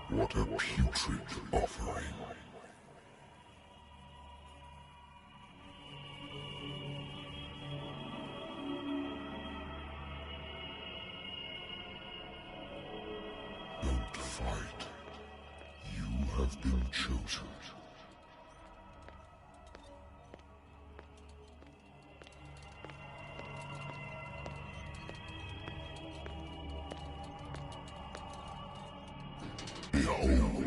What a putrid offering. Don't fight. You have been chosen. Behold.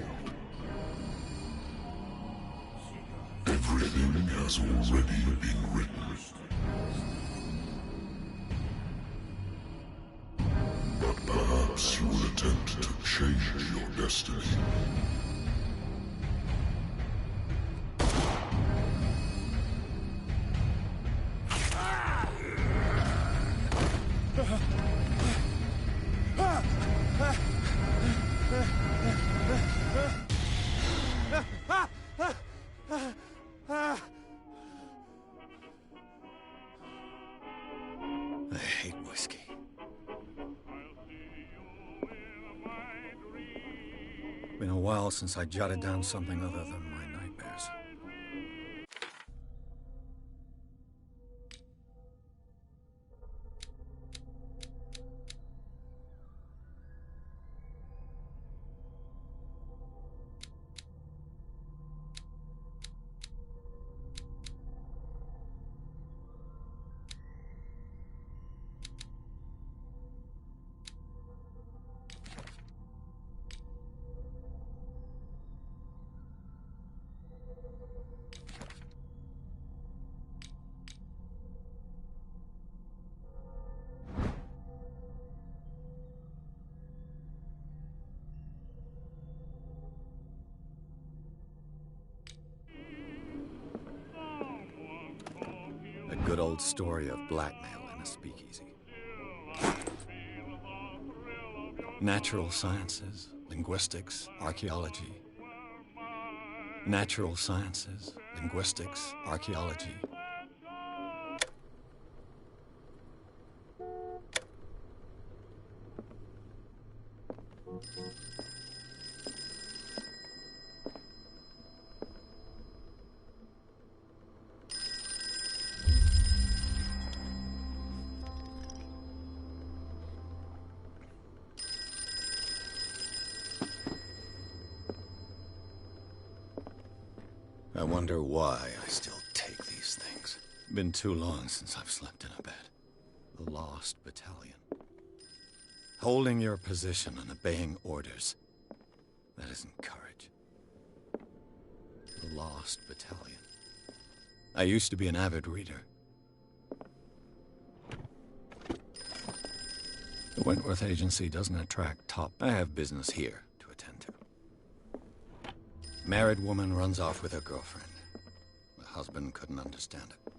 Everything has already been written. But perhaps you will attempt to change your destiny. I hate whiskey. Been a while since I jotted down something other than my nightmares. old story of blackmail in a speakeasy. Natural sciences, linguistics, archaeology. Natural sciences, linguistics, archaeology. I wonder why I still take these things. Been too long since I've slept in a bed. The Lost Battalion. Holding your position and obeying orders. That isn't courage. The Lost Battalion. I used to be an avid reader. The Wentworth Agency doesn't attract top. I have business here to attend to. Married woman runs off with her girlfriend. The husband couldn't understand it.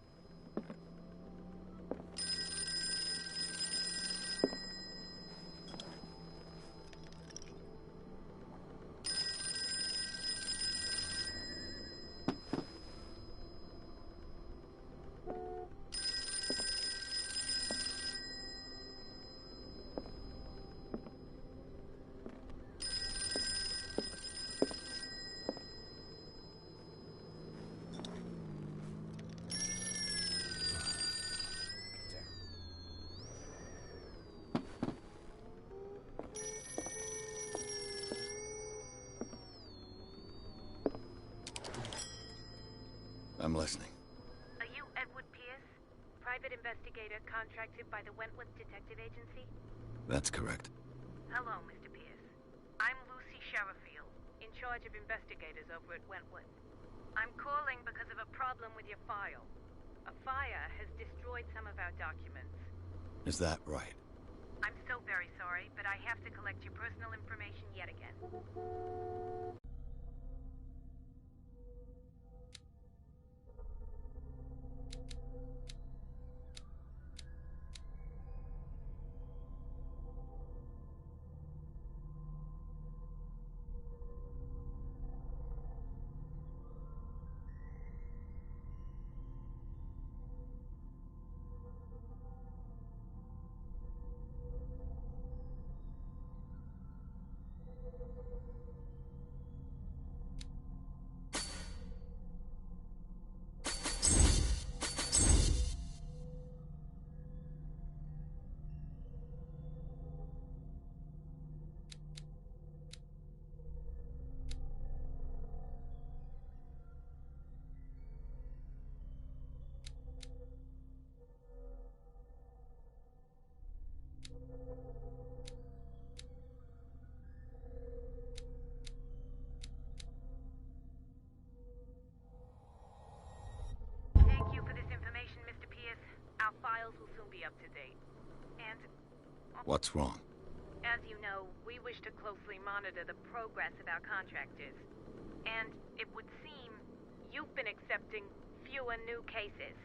I'm listening. Are you Edward Pierce, private investigator contracted by the Wentworth Detective Agency? That's correct. Hello, Mr. Pierce. I'm Lucy Sherifield, in charge of investigators over at Wentworth. I'm calling because of a problem with your file. A fire has destroyed some of our documents. Is that right? I'm so very sorry, but I have to collect your personal information yet again. Thank you for this information, Mr. Pierce. Our files will soon be up to date. And... What's wrong? As you know, we wish to closely monitor the progress of our contractors. And it would seem you've been accepting fewer new cases.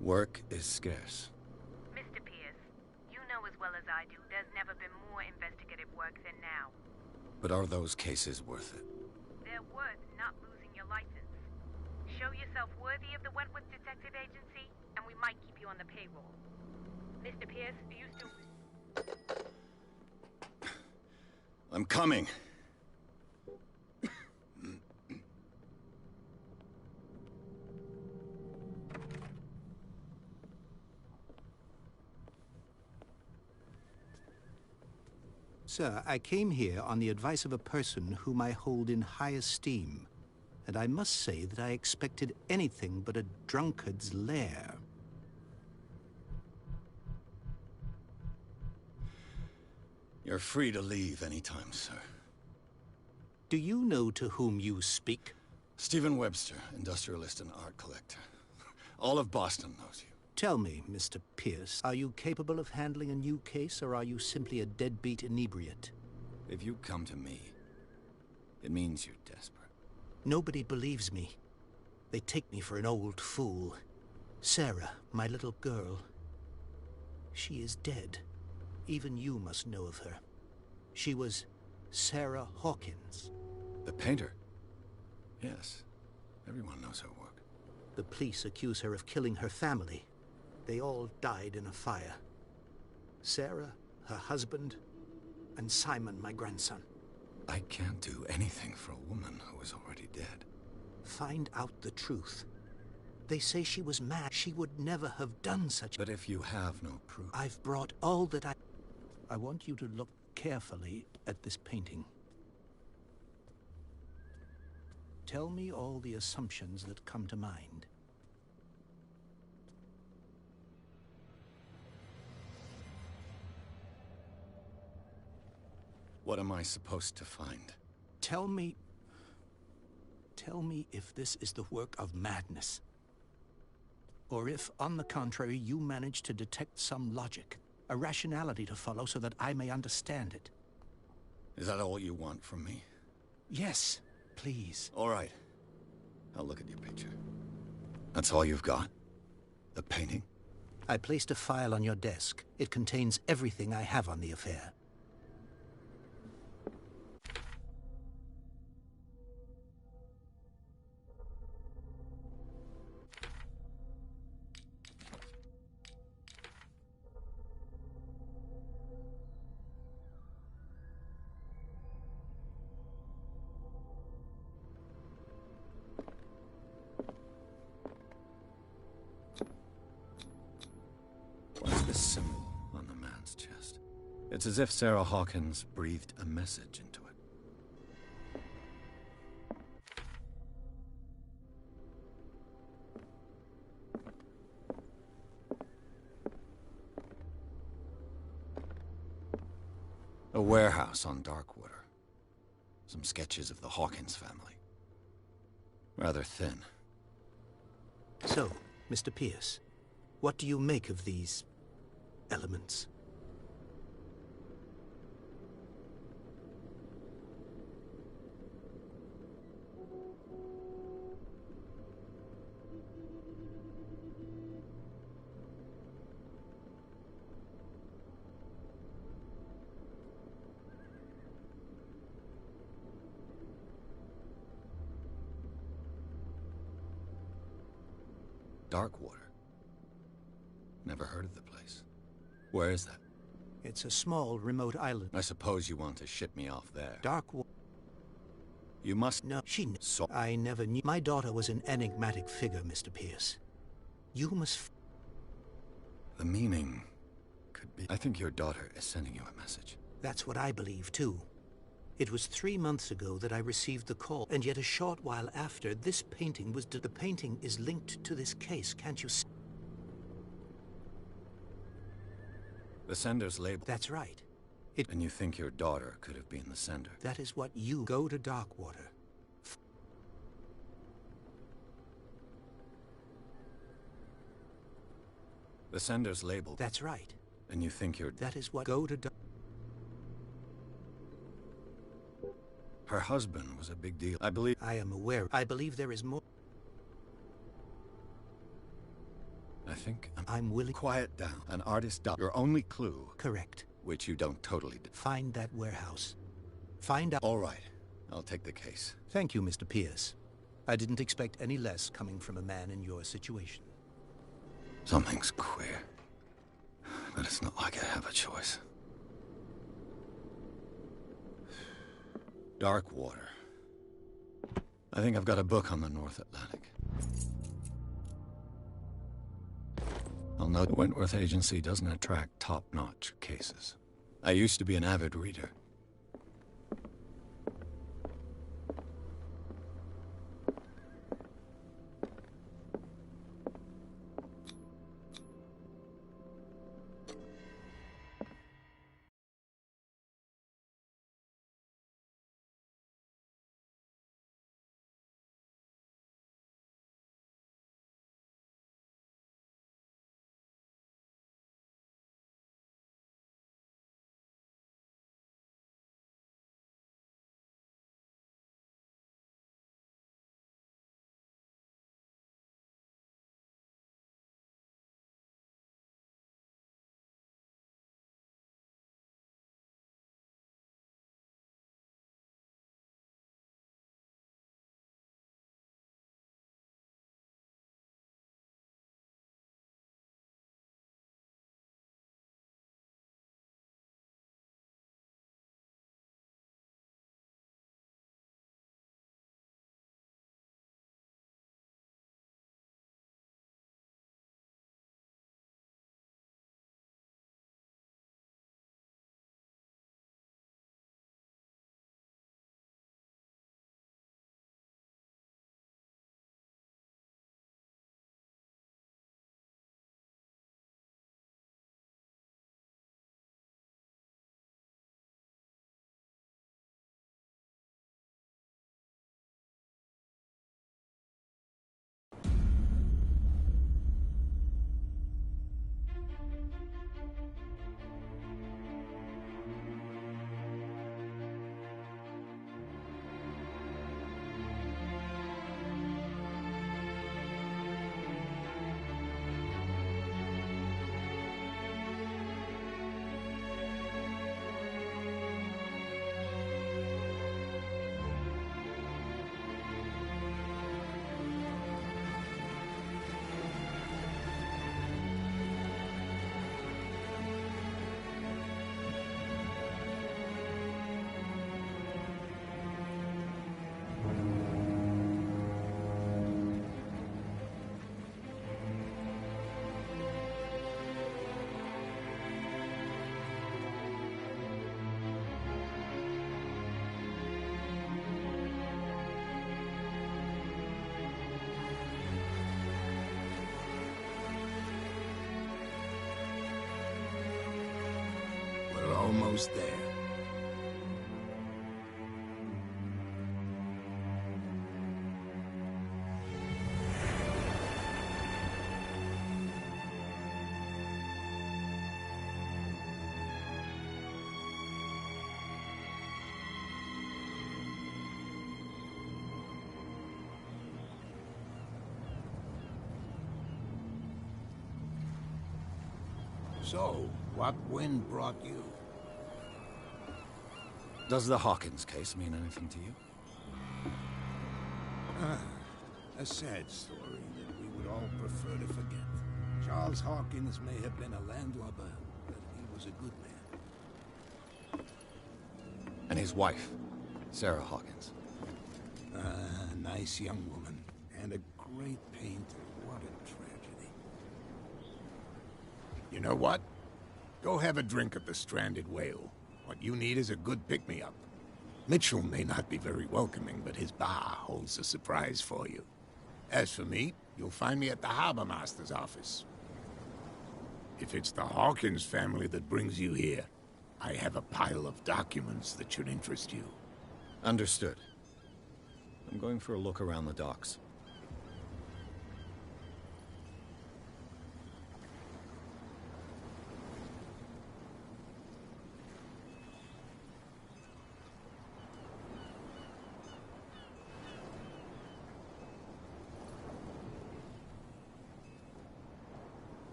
Work is scarce. Mr. Pierce, you know as well as I do there's never been more investigative work than now. But are those cases worth it? They're worth not losing your license. Show yourself worthy of the Wentworth Detective Agency, and we might keep you on the payroll. Mr. Pierce, do you still... I'm coming. Sir, I came here on the advice of a person whom I hold in high esteem, and I must say that I expected anything but a drunkard's lair. You're free to leave anytime, sir. Do you know to whom you speak? Stephen Webster, industrialist and art collector. All of Boston knows you. Tell me, Mr. Pierce, are you capable of handling a new case, or are you simply a deadbeat inebriate? If you come to me, it means you're desperate. Nobody believes me. They take me for an old fool. Sarah, my little girl. She is dead. Even you must know of her. She was Sarah Hawkins. The painter? Yes. Everyone knows her work. The police accuse her of killing her family. They all died in a fire. Sarah, her husband, and Simon, my grandson. I can't do anything for a woman who is already dead. Find out the truth. They say she was mad. She would never have done such. But if you have no proof... I've brought all that I want you to look carefully at this painting. Tell me all the assumptions that come to mind. What am I supposed to find? Tell me if this is the work of madness. Or if, on the contrary, you manage to detect some logic, a rationality to follow so that I may understand it. Is that all you want from me? Yes, please. All right. I'll look at your picture. That's all you've got? The painting? I placed a file on your desk. It contains everything I have on the affair. What's this symbol on the man's chest? It's as if Sarah Hawkins breathed a message into it. A warehouse on Darkwater. Some sketches of the Hawkins family. Rather thin. So, Mr. Pierce, what do you make of these elements? Darkwater. Never heard of the place. Where is that? It's a small, remote island. I suppose you want to ship me off there. Darkwater. You must... No, So... I never knew. My daughter was an enigmatic figure, Mr. Pierce. You must... The meaning could be... I think your daughter is sending you a message. That's what I believe, too. It was 3 months ago that I received the call, and yet a short while after, this painting was... The painting is linked to this case, can't you see? The sender's label. That's right. And you think your daughter could have been the sender? That is what you... Go to Darkwater. The sender's label. That's right. And you think your... That is what... Go to Her husband was a big deal. I believe... I am aware. I believe there is more. I think I'm willing... Quiet down. An artist... Your only clue... Correct. Which you don't totally... Find that warehouse. Find out... All right. I'll take the case. Thank you, Mr. Pierce. I didn't expect any less coming from a man in your situation. Something's queer. But it's not like I have a choice. Darkwater. I think I've got a book on the North Atlantic. I'll note the Wentworth Agency doesn't attract top-notch cases. I used to be an avid reader. almost there. So, what wind brought you? Does the Hawkins case mean anything to you? A sad story that we would all prefer to forget. Charles Hawkins may have been a landlubber, but he was a good man. And his wife, Sarah Hawkins. A nice young woman, and a great painter. What a tragedy. You know what? Go have a drink at the Stranded Whale. What you need is a good pick-me-up. Mitchell may not be very welcoming, but his bar holds a surprise for you. As for me, you'll find me at the Harbor Master's office. If it's the Hawkins family that brings you here, I have a pile of documents that should interest you. Understood. I'm going for a look around the docks.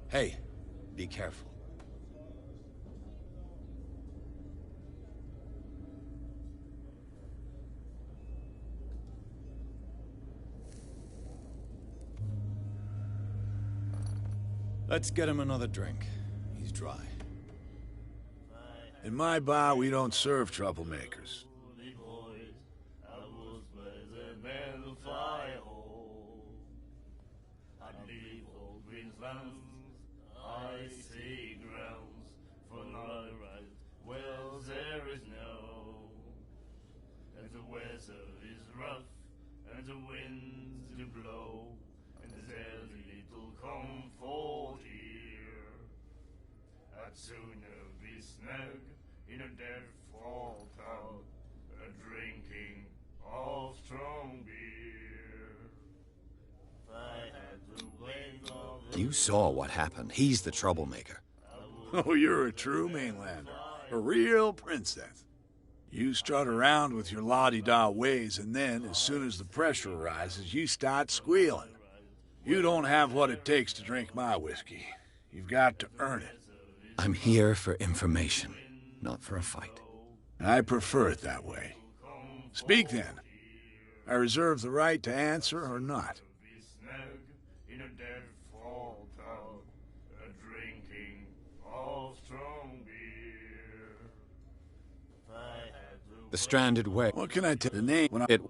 Hey, be careful. Let's get him another drink. He's dry. In my bar, we don't serve troublemakers. Sooner be snug in a dead fall tub, drinking of strong beer. You saw what happened. He's the troublemaker. Oh, you're a true mainlander. A real princess. You strut around with your la-di-da ways, and then, as soon as the pressure rises, you start squealing. You don't have what it takes to drink my whiskey. You've got to earn it. I'm here for information, not for a fight. I prefer it that way. Speak then. I reserve the right to answer or not. The Stranded Way. What can I tell the name when It.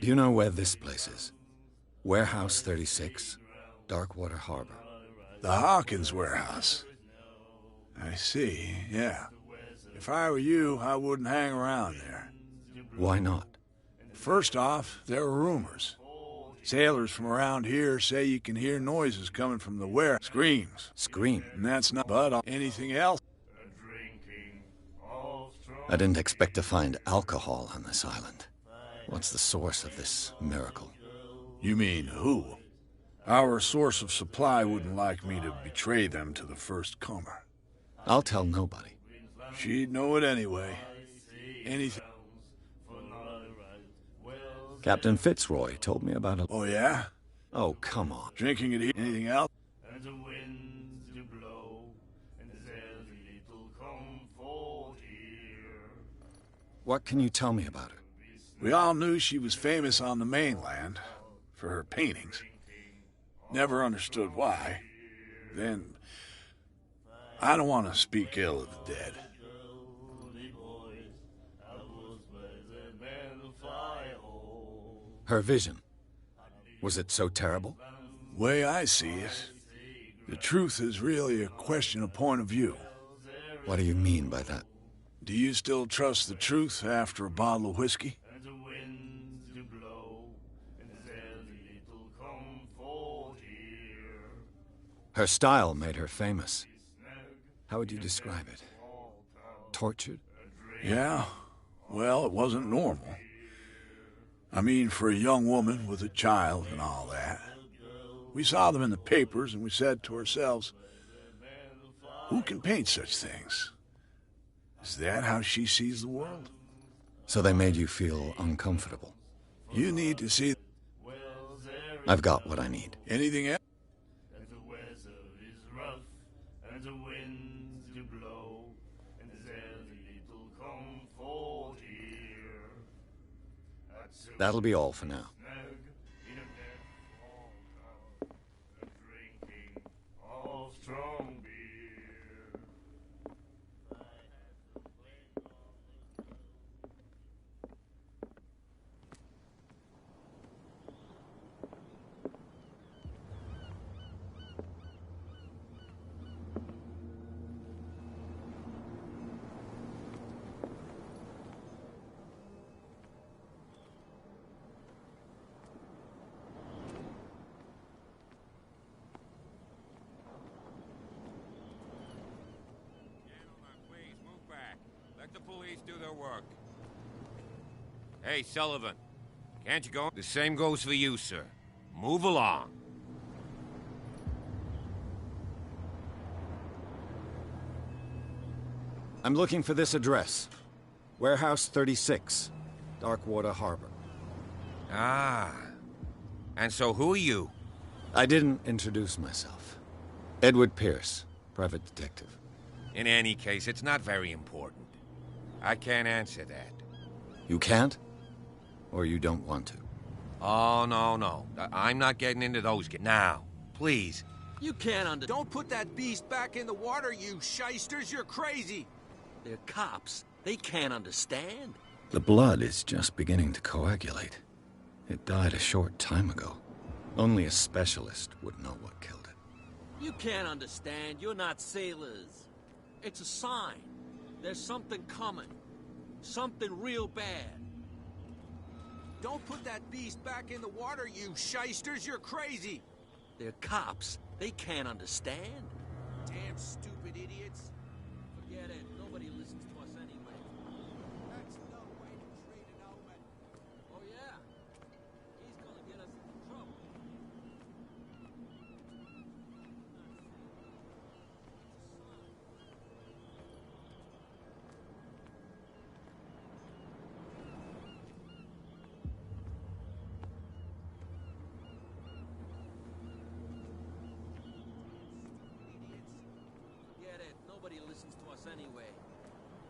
Do you know where this place is? Warehouse 36, Darkwater Harbor. The Hawkins warehouse. I see, yeah. If I were you, I wouldn't hang around there. Why not? First off, there are rumors. Sailors from around here say you can hear noises coming from the warehouse. Screams. Scream. And that's not but anything else. I didn't expect to find alcohol on this island. What's the source of this miracle? You mean who? Our source of supply wouldn't like me to betray them to the first comer. I'll tell nobody. She'd know it anyway. Anything. Captain Fitzroy told me about it. Oh, yeah? Oh, come on. Drinking it. Anything else? What can you tell me about her? We all knew she was famous on the mainland for her paintings. Never understood why. Then, I don't want to speak ill of the dead. Her vision. Was it so terrible? Way I see it, the truth is really a question of point of view. What do you mean by that? Do you still trust the truth after a bottle of whiskey? Her style made her famous. How would you describe it? Tortured? Yeah. Well, it wasn't normal. I mean, for a young woman with a child and all that. We saw them in the papers and we said to ourselves, who can paint such things? Is that how she sees the world? So they made you feel uncomfortable? You need to see... I've got what I need. Anything else? That'll be all for now. Let the police do their work. Hey, Sullivan. Can't you go? The same goes for you, sir. Move along. I'm looking for this address. Warehouse 36, Darkwater Harbor. Ah. And so who are you? I didn't introduce myself. Edward Pierce, private detective. In any case, it's not very important. I can't answer that. You can't? Or you don't want to? Oh, no. I'm not getting into those now. Please. You can't Don't put that beast back in the water, you shysters! You're crazy! They're cops. They can't understand. The blood is just beginning to coagulate. It died a short time ago. Only a specialist would know what killed it. You can't understand. You're not sailors. It's a sign. There's something coming. Something real bad. Don't put that beast back in the water, you shysters! You're crazy! They're cops. They can't understand. Damn stupid idiots. Forget it. Nobody listens to us anyway. That's no way to treat an omen. Oh yeah? He's gonna get us into trouble. Nobody listens to us anyway.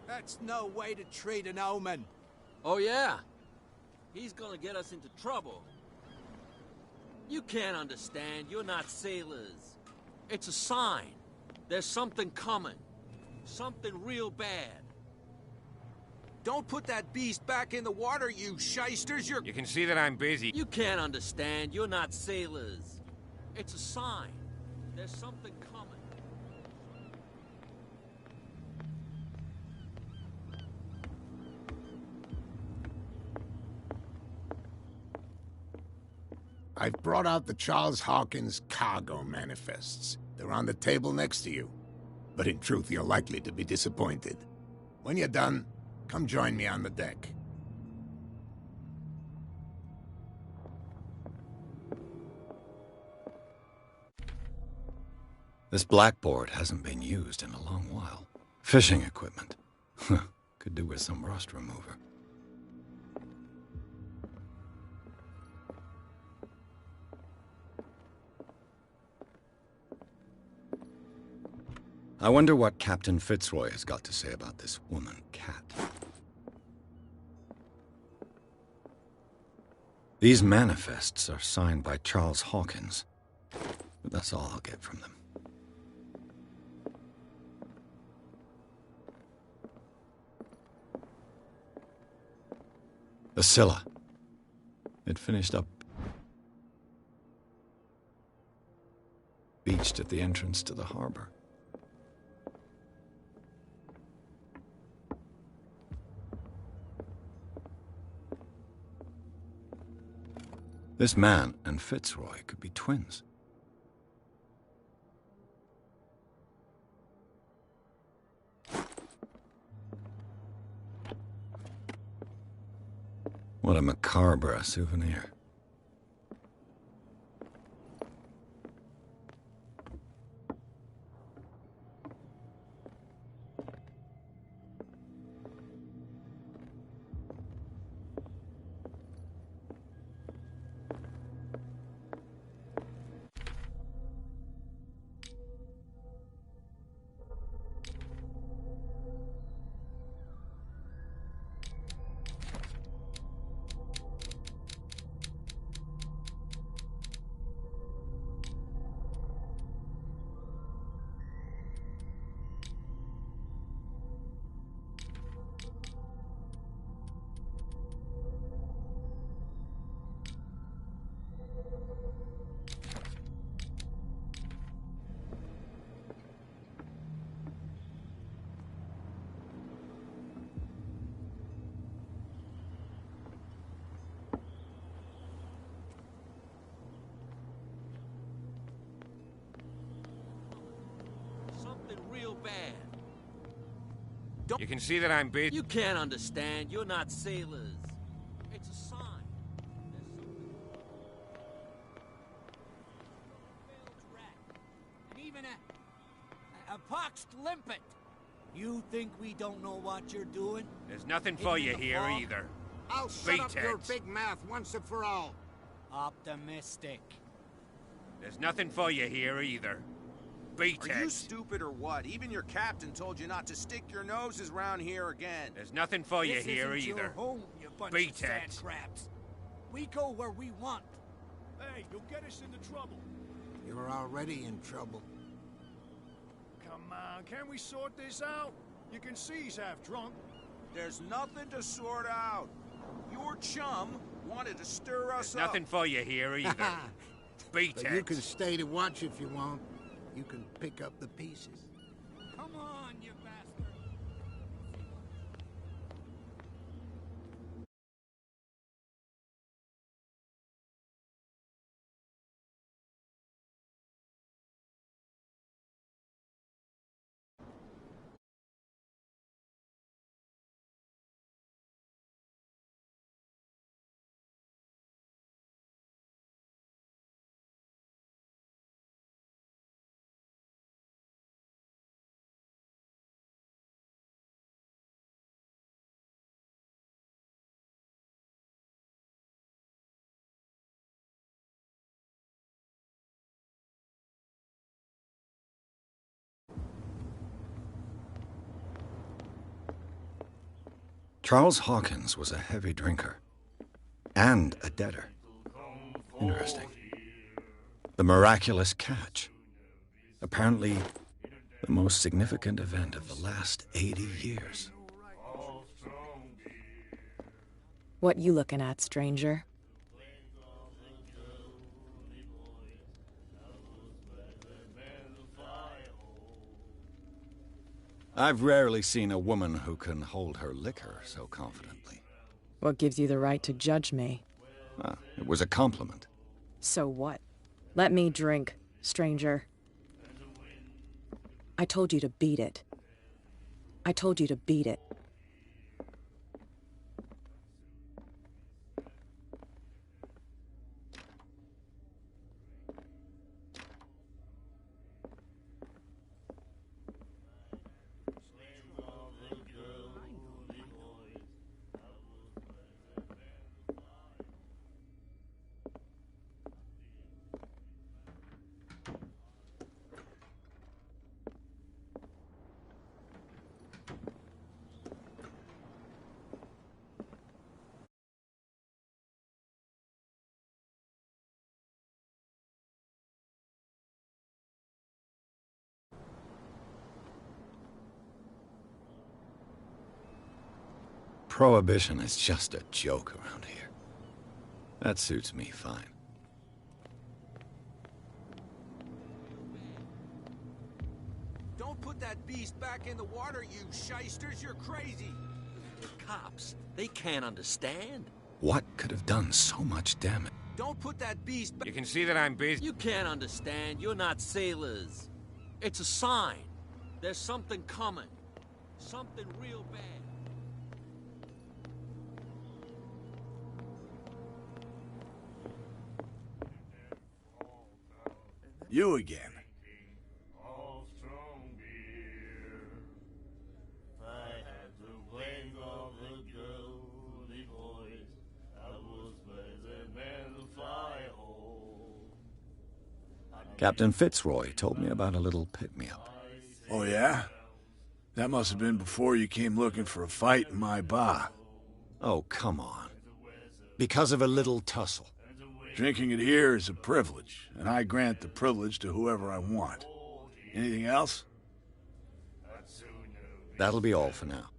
That's no way to treat an omen. Oh, yeah? He's gonna get us into trouble. You can't understand. You're not sailors. It's a sign. There's something coming. Something real bad. Don't put that beast back in the water, you shysters! You can see that I'm busy. You can't understand. You're not sailors. It's a sign. There's something coming. I've brought out the Charles Hawkins cargo manifests. They're on the table next to you. But in truth, you're likely to be disappointed. When you're done, come join me on the deck. This blackboard hasn't been used in a long while. Fishing equipment. Could do with some rust remover. I wonder what Captain Fitzroy has got to say about this woman, Cat. These manifests are signed by Charles Hawkins, but that's all I'll get from them. The Scylla. It finished up beached at the entrance to the harbor. This man and Fitzroy could be twins. What a macabre souvenir. Something real bad. You can see that I'm busy. You can't understand. You're not sailors. It's a sign. There's something. And even a poxed limpet. You think we don't know what you're doing? There's nothing for you here either. I'll shut up your Beatex. big mouth once and for all. Optimistic. There's nothing for you here either. Are you Beatex. stupid or what? Even your captain told you not to stick your noses round here again. There's nothing for you This here isn't your either. home, you bunch Beat of sand it. crabs. We go where we want. Hey, you'll get us into trouble. You're already in trouble. Come on, can we sort this out? You can see he's half drunk. There's nothing to sort out. Your chum wanted to stir us There's nothing for you here either. But you Beatex. can stay to watch if you want. You can pick up the pieces. Come on, you Charles Hawkins was a heavy drinker. And a debtor. Interesting. The miraculous catch. Apparently, the most significant event of the last 80 years. What you looking at, stranger? I've rarely seen a woman who can hold her liquor so confidently. What gives you the right to judge me? It was a compliment. So what? Let me drink, stranger. I told you to beat it. I told you to beat it. Prohibition is just a joke around here. That suits me fine. Don't put that beast back in the water, you shysters. You're crazy. The cops, they can't understand. What could have done so much damage? Don't put that beast back. You can see that I'm busy. You can't understand. You're not sailors. It's a sign. There's something coming. Something real bad. You again. Captain Fitzroy told me about a little pick-me-up. Oh, yeah? That must have been before you came looking for a fight in my bar. Oh, come on. Because of a little tussle. Drinking it here is a privilege, and I grant the privilege to whoever I want. Anything else? That'll be all for now.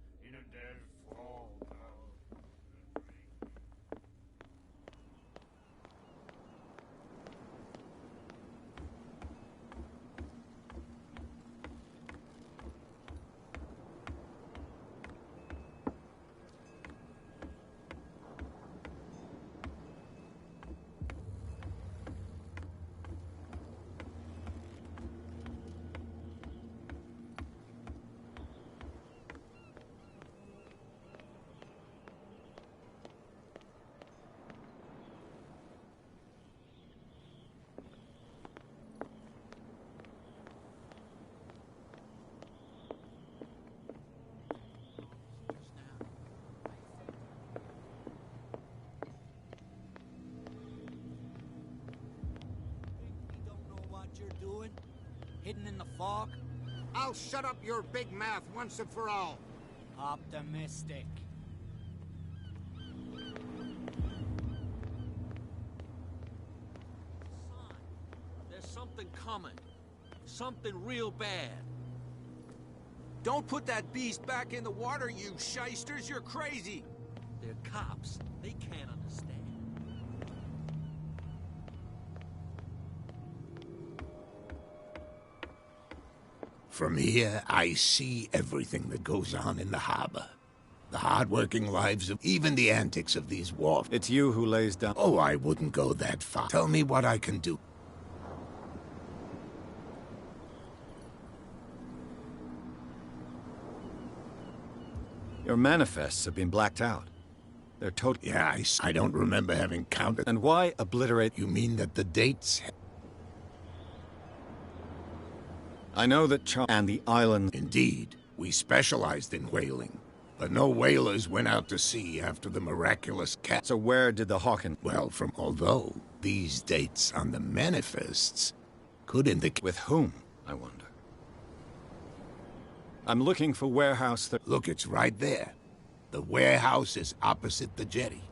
Hidden in the fog? I'll shut up your big mouth once and for all. Optimistic. There's something coming. Something real bad. Don't put that beast back in the water, you shysters. You're crazy. They're cops. They can't understand. From here, I see everything that goes on in the harbor. The hard-working lives of even the antics of these wharf. It's you who lays down... Oh, I wouldn't go that far. Tell me what I can do. Your manifests have been blacked out. They're totally... Yeah, I don't remember having counted. And why obliterate... You mean that the dates... I know that and the island... Indeed, we specialized in whaling. But no whalers went out to sea after the miraculous cat. So where did the Hawkins... Well, although these dates on the manifests could indicate... With whom, I wonder? I'm looking for warehouse... Look, it's right there. The warehouse is opposite the jetty.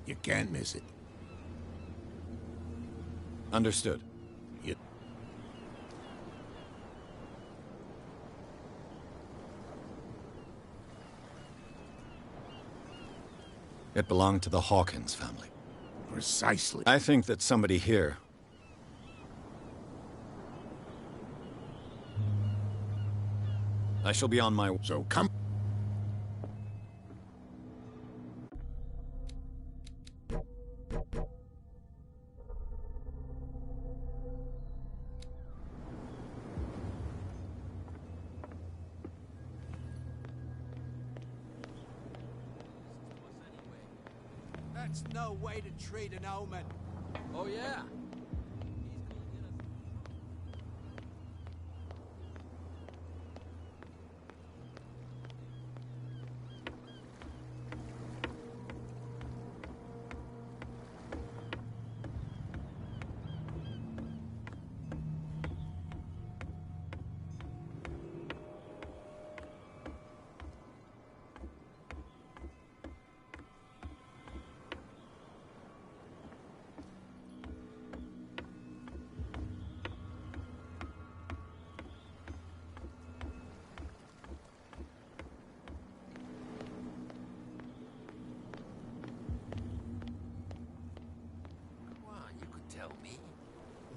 You can't miss it. Understood. You... It belonged to the Hawkins family. Precisely. I think that somebody here... I shall be on my... So come... That's no way to treat an omen. Oh, yeah?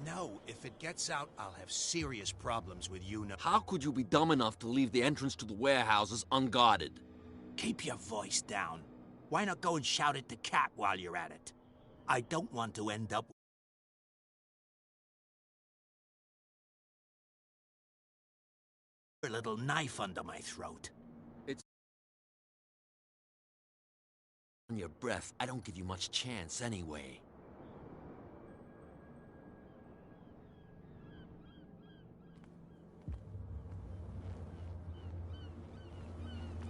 No, if it gets out, I'll have serious problems with you now. How could you be dumb enough to leave the entrance to the warehouses unguarded? Keep your voice down. Why not go and shout at the cat while you're at it? I don't want to end up with a little knife under my throat. It's on your breath. I don't give you much chance anyway.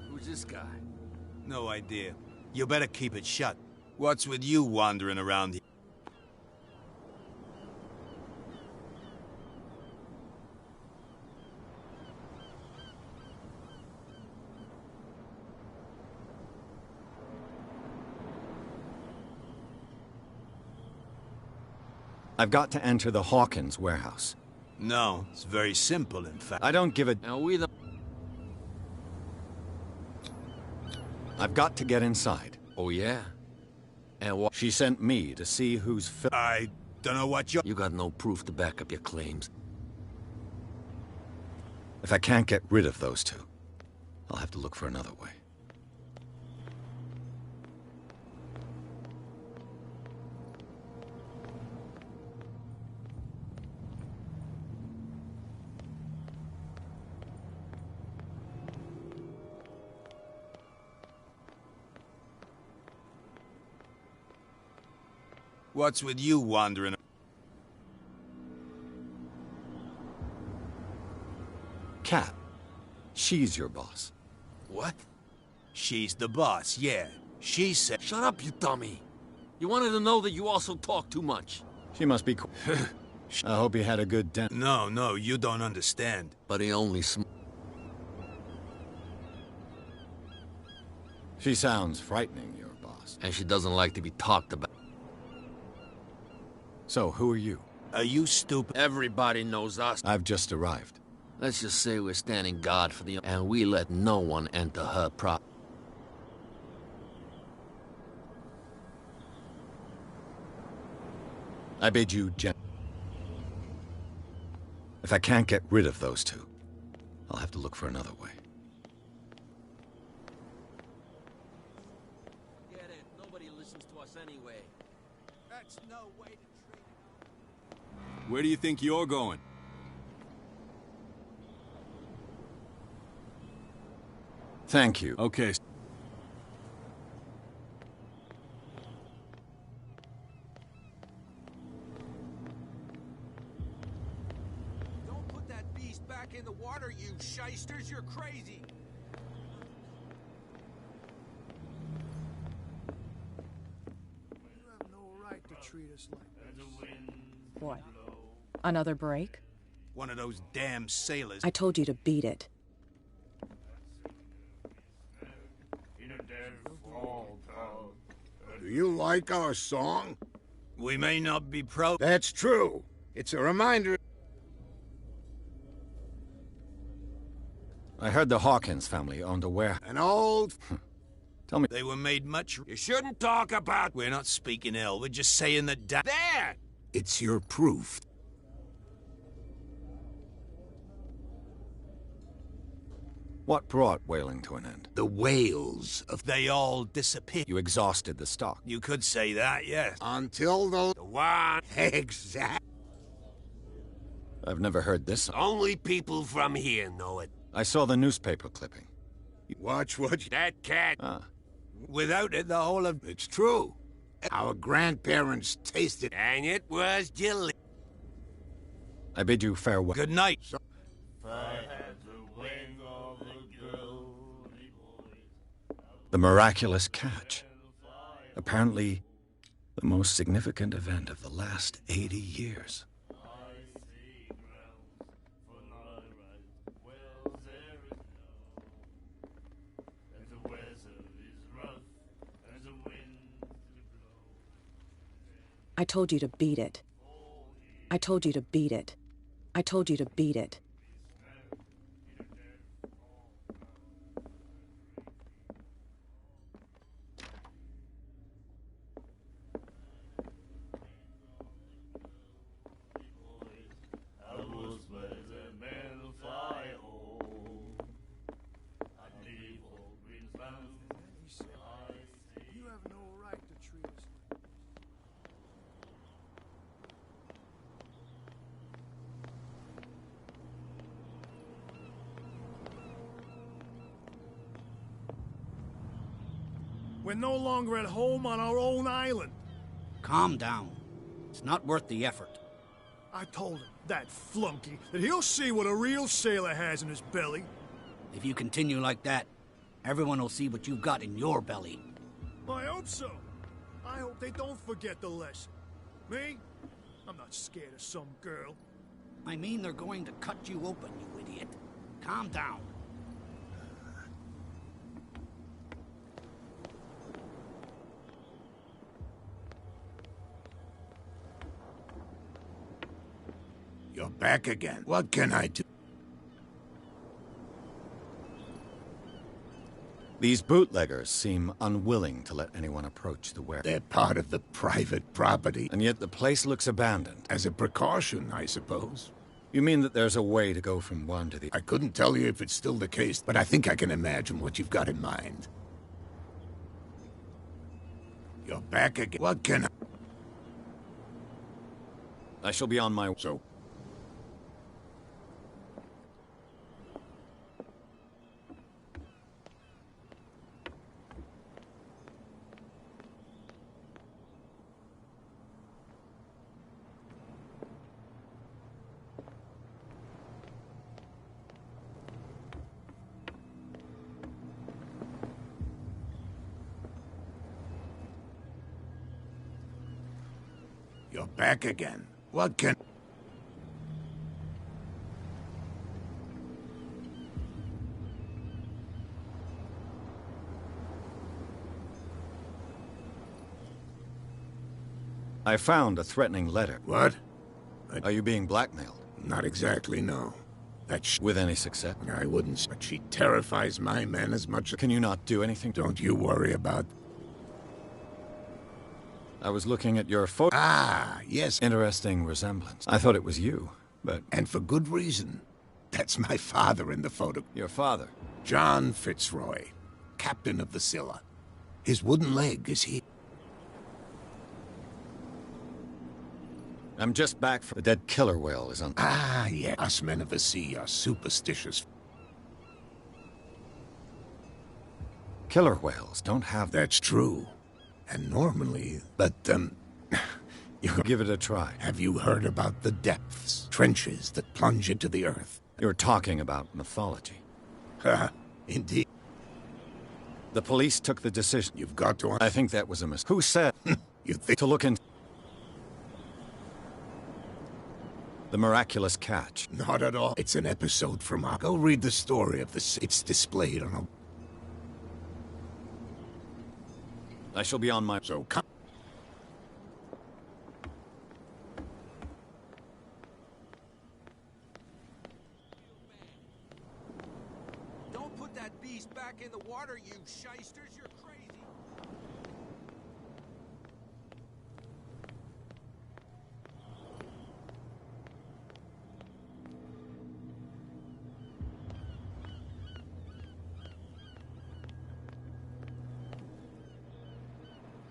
Who's this guy? No idea. You better keep it shut. What's with you wandering around here? I've got to enter the Hawkins warehouse. No, it's very simple, in fact. I don't give a... Now we the... I've got to get inside. Oh, yeah? And what? She sent me to see who's... I don't know what you're... You got no proof to back up your claims. If I can't get rid of those two, I'll have to look for another way. What's with you wandering? Cat. She's your boss. What? She's the boss, yeah. She said... Shut up, you dummy. You wanted to know that you also talk too much. She must be... I hope he had a good den. No, you don't understand. But he only She sounds frightening, your boss. And she doesn't like to be talked about. So, who are you? Are you stupid? Everybody knows us. I've just arrived. Let's just say we're standing guard for the... And we let no one enter her prop. I bid you If I can't get rid of those two, I'll have to look for another way. Get it. Nobody listens to us anyway. That's no way to treat... Where do you think you're going? Thank you. Okay. Don't put that beast back in the water, you shysters. You're crazy. You have no right to treat us like this. What? Another break? One of those damn sailors... I told you to beat it. Do you like our song? We may not be proud. That's true. It's a reminder. I heard the Hawkins family owned a warehouse. An old... Tell me... They were made much... You shouldn't talk about... We're not speaking ill. We're just saying that... There! It's your proof. What brought whaling to an end? The whales of... They all disappeared. You exhausted the stock. You could say that, yes. Until the... One. Exact. I've never heard this. Only people from here know it. I saw the newspaper clipping. Watch what you... That cat. Ah. Without it, the whole of... It's true. Our grandparents tasted... And it was delicious. I bid you farewell. Good night. The miraculous catch. Apparently, the most significant event of the last 80 years. I told you to beat it. I told you to beat it. I told you to beat it. You have no right to treat us like this. We're no longer at home on our own island. Calm down. It's not worth the effort. I told him, that flunky, that he'll see what a real sailor has in his belly. If you continue like that, everyone will see what you've got in your belly. I hope so. I hope they don't forget the lesson. Me? I'm not scared of some girl. I mean, they're going to cut you open, you idiot. Calm down. You're back again. What can I do? These bootleggers seem unwilling to let anyone approach the warehouse. They're part of the private property. And yet the place looks abandoned. As a precaution, I suppose. You mean that there's a way to go from one to the... I couldn't tell you if it's still the case, but I think I can imagine what you've got in mind. You're back again. What can I shall be on my... So... You're back again. What can... I found a threatening letter. What? Are you being blackmailed? Not exactly, no. With any success? I wouldn't, but she terrifies my men as much as... Can you not do anything? Don't you worry about... I was looking at your photo. Ah, yes. Interesting resemblance. I thought it was you, but... And for good reason. That's my father in the photo. Your father? John Fitzroy, captain of the Scylla. His wooden leg is here. I'm just back from... The dead killer whale is on... Ah, yeah. Us men of the sea are superstitious. Killer whales don't have... That's true. And normally... But, you give it a try. Have you heard about the depths? Trenches that plunge into the earth? You're talking about mythology. Indeed. The police took the decision. You've got to... I think that was a mistake. Who said... You think... To look into... The miraculous catch. Not at all. It's an episode from our... Go read the story of this. It's displayed on a... I shall be on my... So come. Don't put that beast back in the water, you shysters. You're crazy.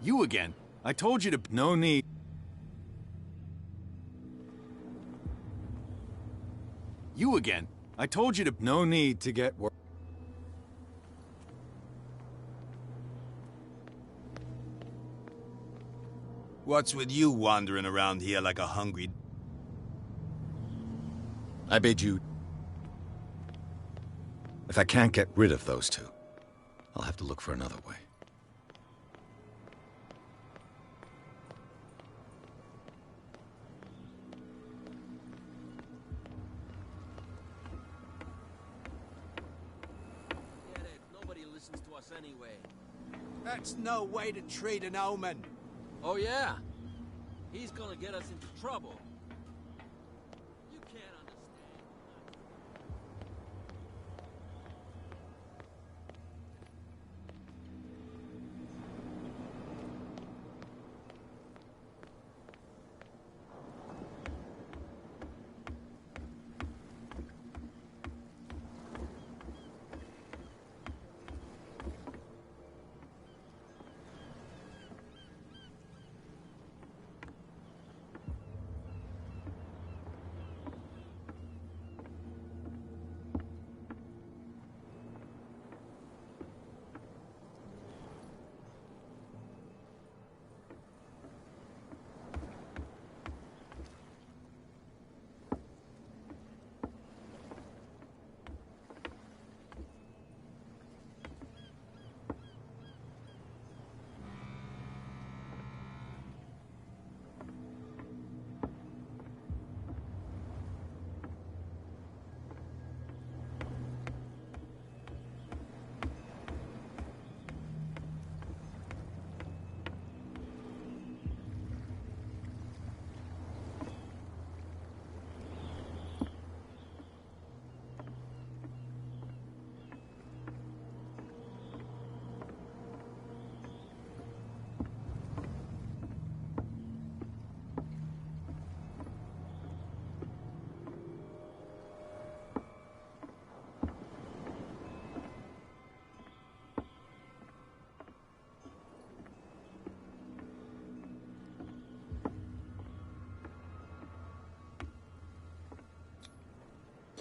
You again. I told you to... No need. You again. I told you to... No need to get work. What's with you wandering around here like a hungry... I bid you... If I can't get rid of those two, I'll have to look for another way. Get it. Nobody listens to us anyway. That's no way to treat an omen. Oh, yeah? He's gonna get us into trouble. You can't understand.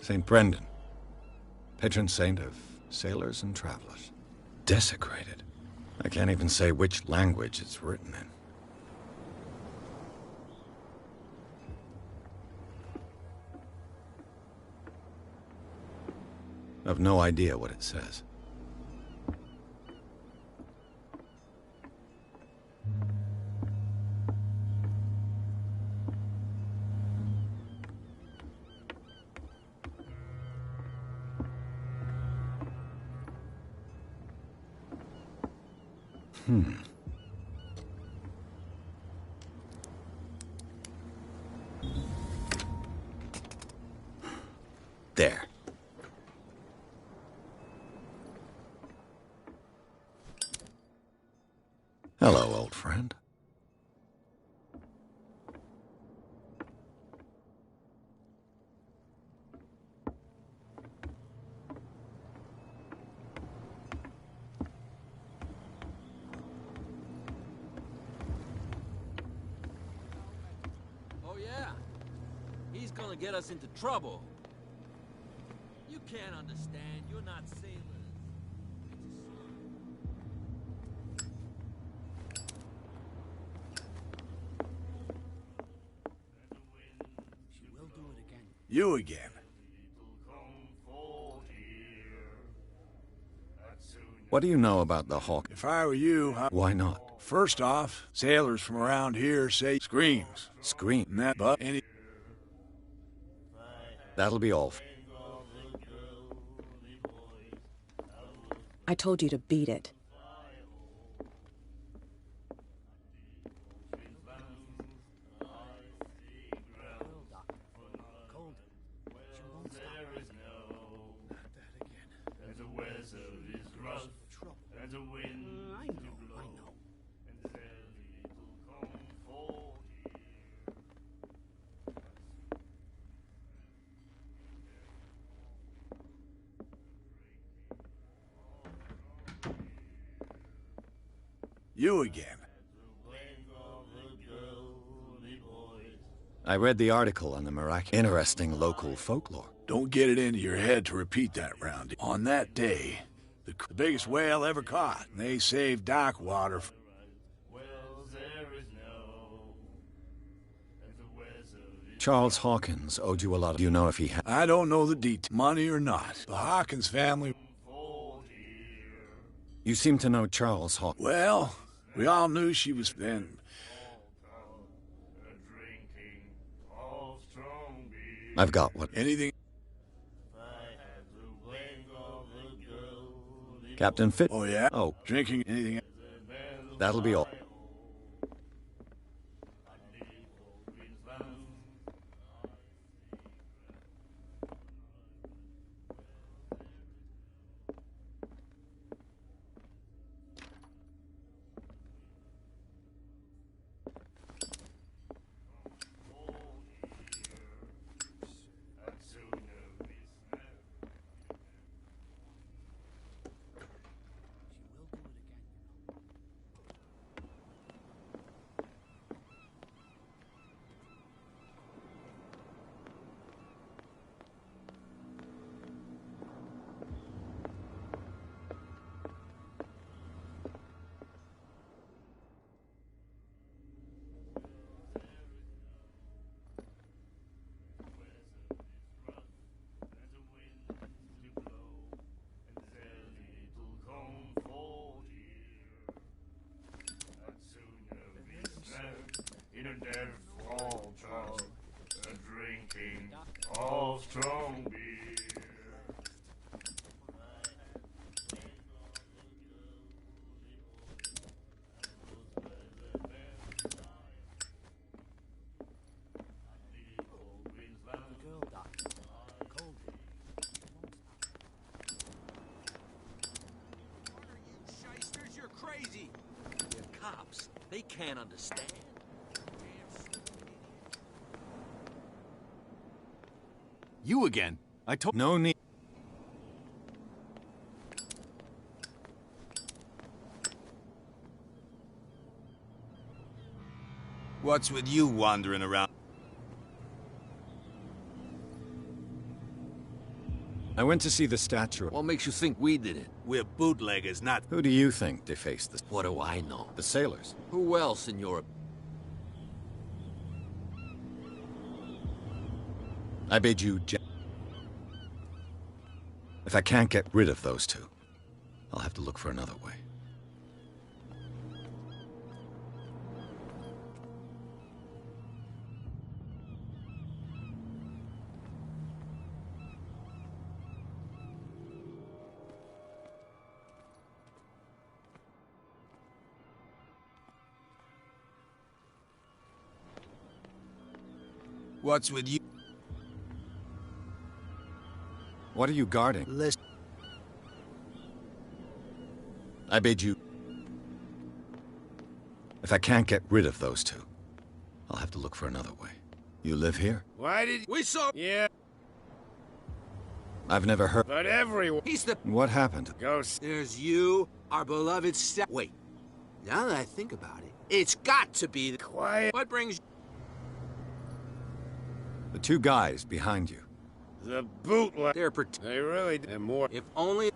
St. Brendan, patron saint of sailors and travelers. Desecrated. I can't even say which language it's written in. I've no idea what it says. There. Hello, old friend. Oh, yeah? He's gonna get us into trouble. You can't understand. You're not sailors. She will do it again. You again. What do you know about the Hawk? If I were you, Why not? First off, sailors from around here say screams. Scream. And that, but any... That'll be all. I told you to beat it. I know. You again. I read the article on the miraculous, interesting local folklore. Don't get it into your head to repeat that, Roundy. On that day, the biggest whale ever caught, and they saved dock water. Charles Hawkins owed you a lot. Do you know if he had? I don't know the details, money or not. The Hawkins family. You seem to know Charles Hawkins. Well, we all knew she was then. I've got what? Anything? Captain Fit. Oh, yeah? Oh. Drinking anything? That'll be all. They can't understand. You again. I told— No need. What's with you wandering around? I went to see the statue. What makes you think we did it? We're bootleggers, not— Who do you think defaced this? What do I know? The sailors. Who else in Europe? I bid you. If I can't get rid of those two, I'll have to look for another way. What's with you? What are you guarding? Listen. I bid you. If I can't get rid of those two, I'll have to look for another way. You live here? Why did We saw— Yeah, I've never heard. but everyone. He's the— What happened? Ghost. There's you, our beloved Wait. Now that I think about it, it's got to be the— Quiet. What brings— The two guys behind you. The bootleg. They're They really did more. If only—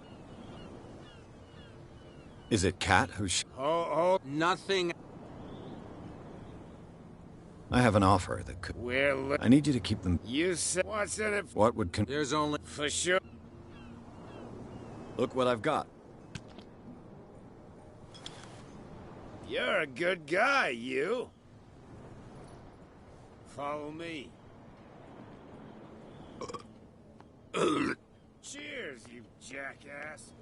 Is it Kat who Oh, Nothing. I have an offer that could... we're. I need you to keep them... You said what's in it What would There's only— for sure? Look what I've got. You're a good guy, you. Follow me. Cheers, you jackass.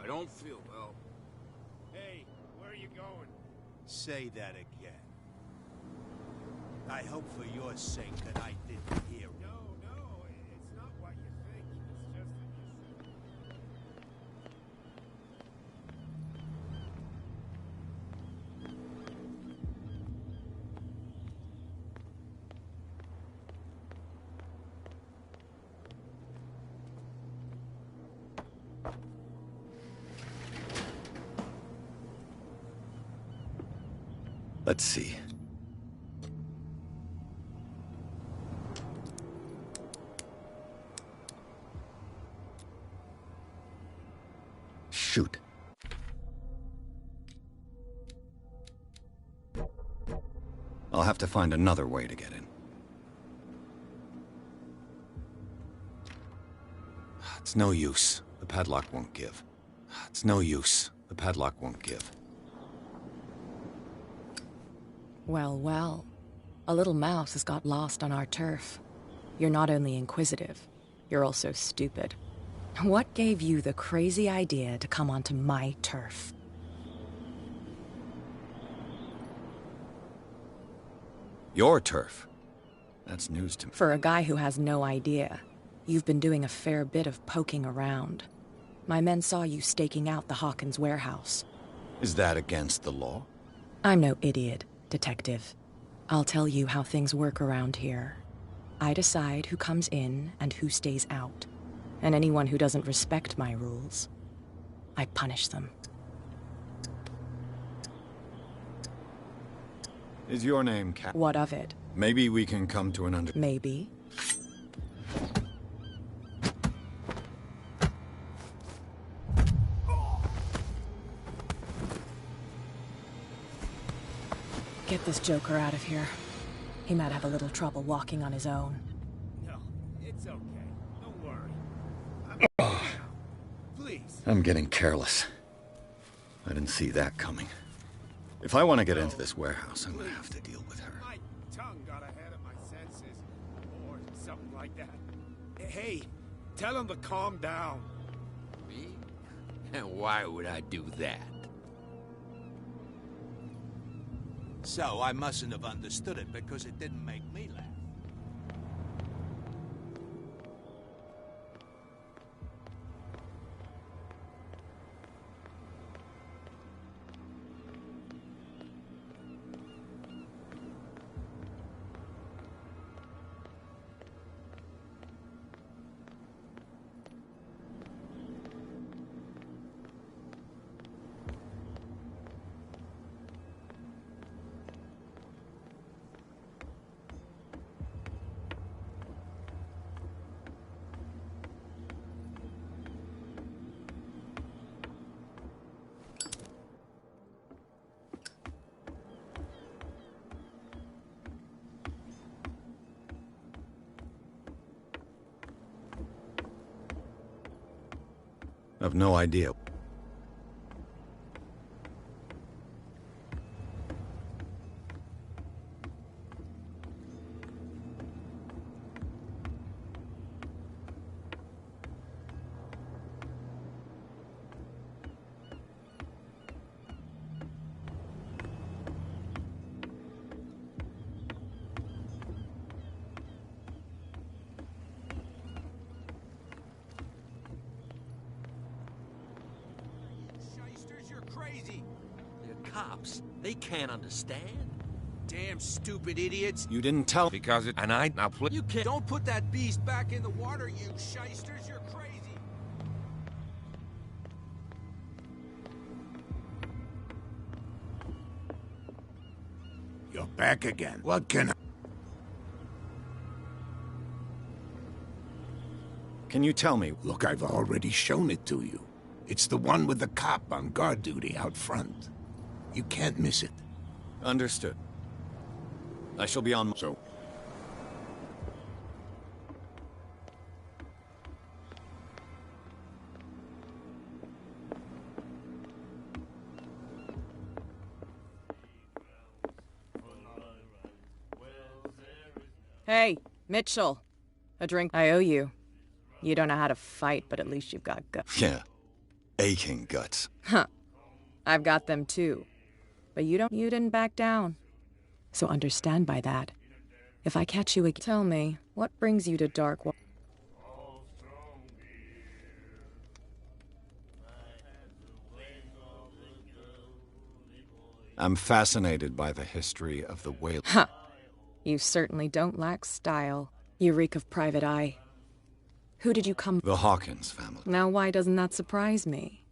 I don't feel well. Hey, where are you going? Say that again. I hope for your sake that I didn't hear it. No, it's not what you think. It's just that you Let's see. Shoot. I'll have to find another way to get in. It's no use. The padlock won't give. It's no use. The padlock won't give. Well, well. A little mouse has got lost on our turf. You're not only inquisitive, you're also stupid. What gave you the crazy idea to come onto my turf? Your turf? That's news to me. For a guy who has no idea, you've been doing a fair bit of poking around. My men saw you staking out the Hawkins warehouse. Is that against the law? I'm no idiot, Detective. I'll tell you how things work around here. I decide who comes in and who stays out. And anyone who doesn't respect my rules, I punish them. Is your name Cat? What of it? Maybe we can come to an Maybe. Get this joker out of here. He might have a little trouble walking on his own. No, it's okay. Don't worry. Please. I'm getting careless. I didn't see that coming. If I want to get into this warehouse, I'm gonna have to deal with her. My tongue got ahead of my senses. Or something like that. Hey, tell him to calm down. Me? And why would I do that? So I mustn't have understood it because it didn't make me laugh. I've no idea. Cops, they can't understand. Damn stupid idiots. You didn't tell. Because it. And I. Now, You can't. Don't put that beast back in the water, you shysters. You're crazy. You're back again. What can I... Can you tell me? Look, I've already shown it to you. It's the one with the cop on guard duty out front. You can't miss it. Understood. I shall be on... So... Hey, Mitchell. A drink I owe you. You don't know how to fight, but at least you've got guts. Yeah. Aching guts. Huh. I've got them too. But you didn't back down. So understand by that. If I catch you again, tell me, what brings you to Darkwater? I'm fascinated by the history of the whale. Huh. You certainly don't lack style. You reek of private eye. Who did you come... The Hawkins family. Now why doesn't that surprise me?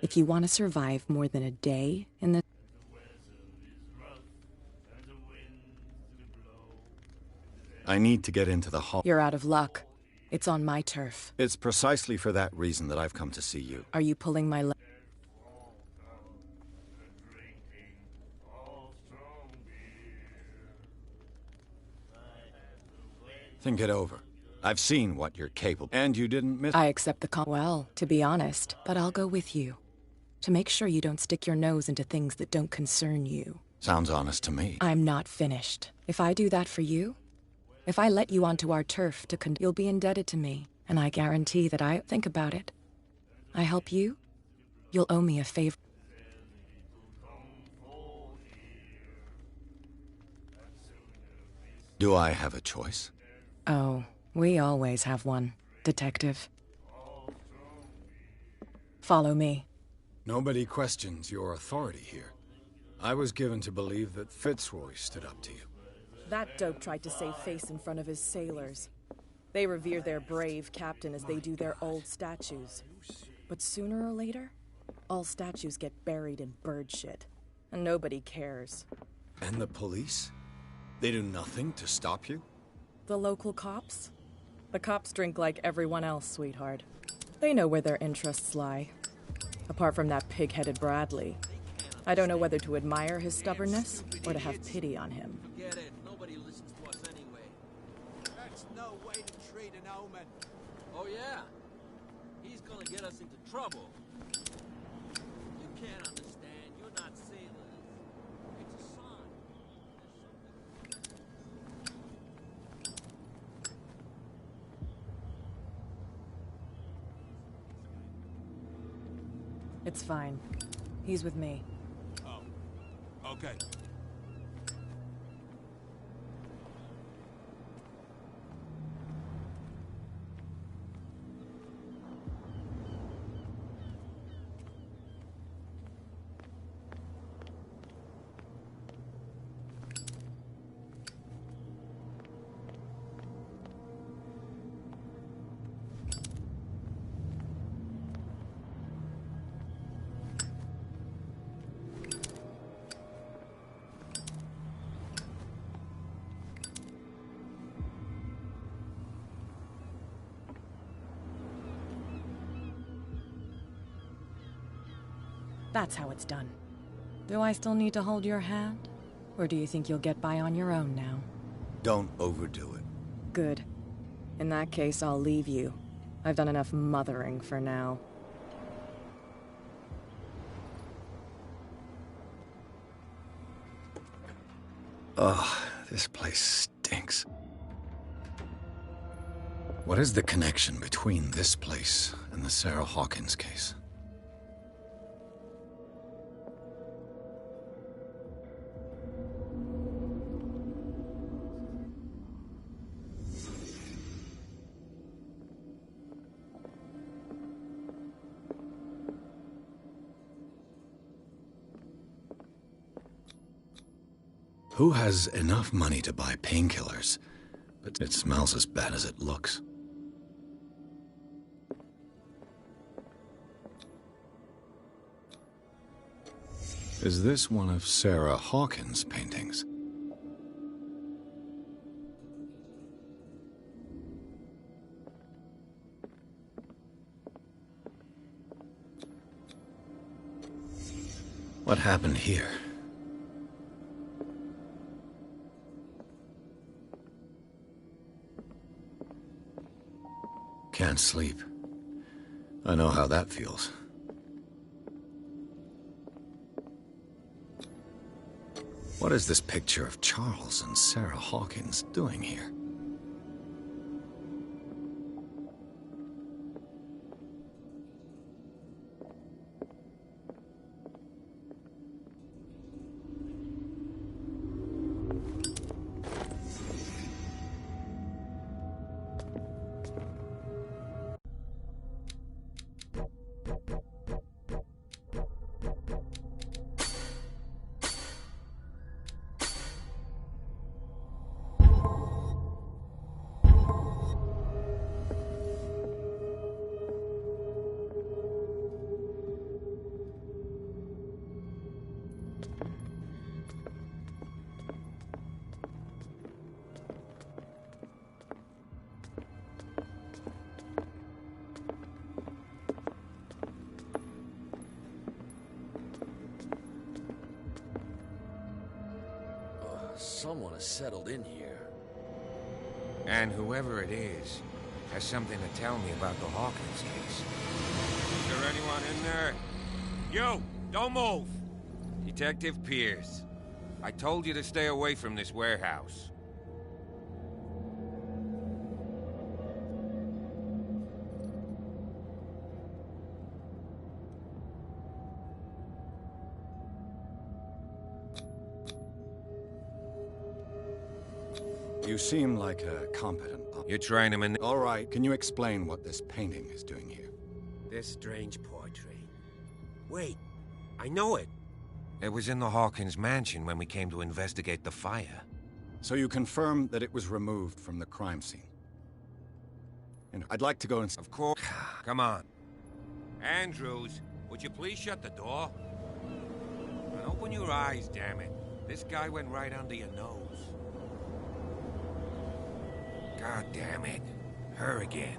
If you want to survive more than a day in the... I need to get into the hall. You're out of luck. It's on my turf. It's precisely for that reason that I've come to see you. Are you pulling my leg? Think it over. I've seen what you're capable, and you didn't miss— I accept the well, to be honest, but I'll go with you. To make sure you don't stick your nose into things that don't concern you. Sounds honest to me. I'm not finished. If I do that for you, if I let you onto our turf you'll be indebted to me, and I guarantee that I think about it. I help you, you'll owe me a favor. Do I have a choice? Oh, we always have one, Detective. Follow me. Nobody questions your authority here. I was given to believe that Fitzroy stood up to you. That dope tried to save face in front of his sailors. They revere their brave captain as they do their old statues. But sooner or later, all statues get buried in bird shit. And nobody cares. And the police? They do nothing to stop you? The local cops? The cops drink like everyone else, sweetheart. They know where their interests lie. Apart from that pig-headed Bradley. I don't know whether to admire his stubbornness or to have pity on him. Get it. Nobody listens to us anyway. That's no way to treat an omen. Oh, yeah? He's gonna get us into trouble. You can't understand. You're not sailors. It's a sign. It's fine. He's with me. Oh, okay. That's how it's done. Do I still need to hold your hand? Or do you think you'll get by on your own now? Don't overdo it. Good. In that case, I'll leave you. I've done enough mothering for now. Ugh, this place stinks. What is the connection between this place and the Sarah Hawkins case? Who has enough money to buy painkillers, but it smells as bad as it looks? Is this one of Sarah Hawkins' paintings? What happened here? Can't sleep. I know how that feels. What is this picture of Charles and Sarah Hawkins doing here? Someone has settled in here. And whoever it is has something to tell me about the Hawkins case. Is there anyone in there? You! Don't move! Detective Pierce. I told you to stay away from this warehouse. You seem like a competent... You're trying to All right, can you explain what this painting is doing here? This strange portrait. Wait, I know it. It was in the Hawkins mansion when we came to investigate the fire. So you confirm that it was removed from the crime scene? And I'd like to go and... Of course. Come on. Andrews, would you please shut the door? And open your eyes, damn it. This guy went right under your nose. God damn it. Her again.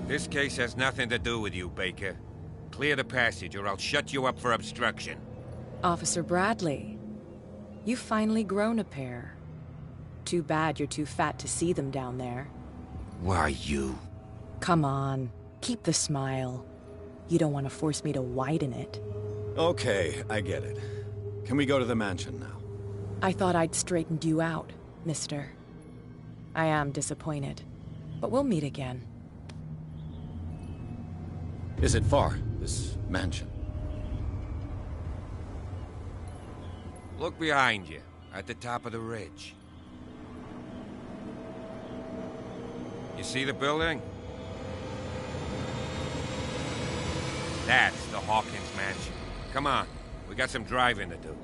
This case has nothing to do with you, Baker. Clear the passage or I'll shut you up for obstruction. Officer Bradley, you've finally grown a pair. Too bad you're too fat to see them down there. Why, you? Come on, keep the smile. You don't want to force me to widen it. Okay, I get it. Can we go to the mansion now? I thought I'd straightened you out, mister. I am disappointed, but we'll meet again. Is it far, this mansion? Look behind you, at the top of the ridge. You see the building? That's the Hawkins mansion. Come on, we got some driving to do.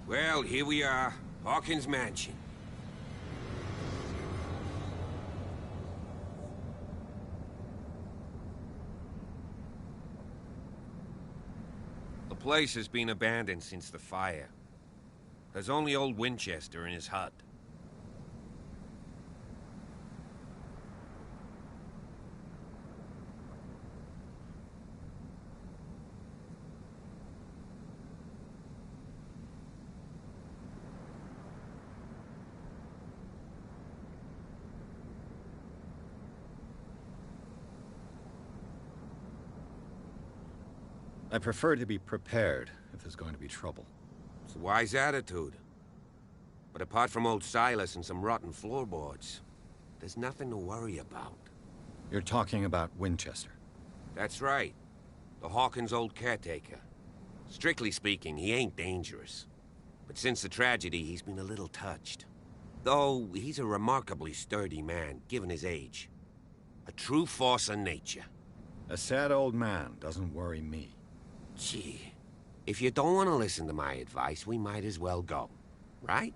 Well, here we are. Hawkins Mansion. The place has been abandoned since the fire. There's only old Winchester in his hut. I prefer to be prepared if there's going to be trouble. It's a wise attitude. But apart from old Silas and some rotten floorboards, there's nothing to worry about. You're talking about Winchester? That's right. The Hawkins' old caretaker. Strictly speaking, he ain't dangerous. But since the tragedy, he's been a little touched. Though, he's a remarkably sturdy man, given his age. A true force of nature. A sad old man doesn't worry me. Gee, if you don't want to listen to my advice, we might as well go, right?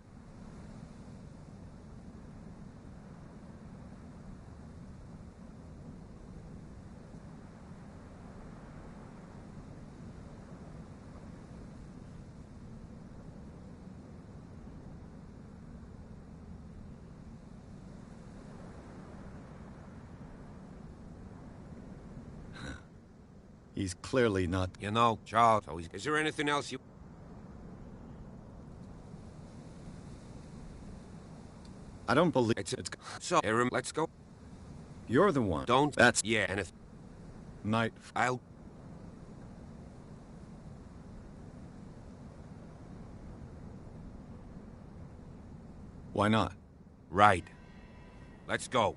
He's clearly not... You know, Charles, is there anything else you... I don't believe... So, let's go. You're the one. Don't... That's... Yeah, and if... Night... I'll... Why not? Right. Let's go.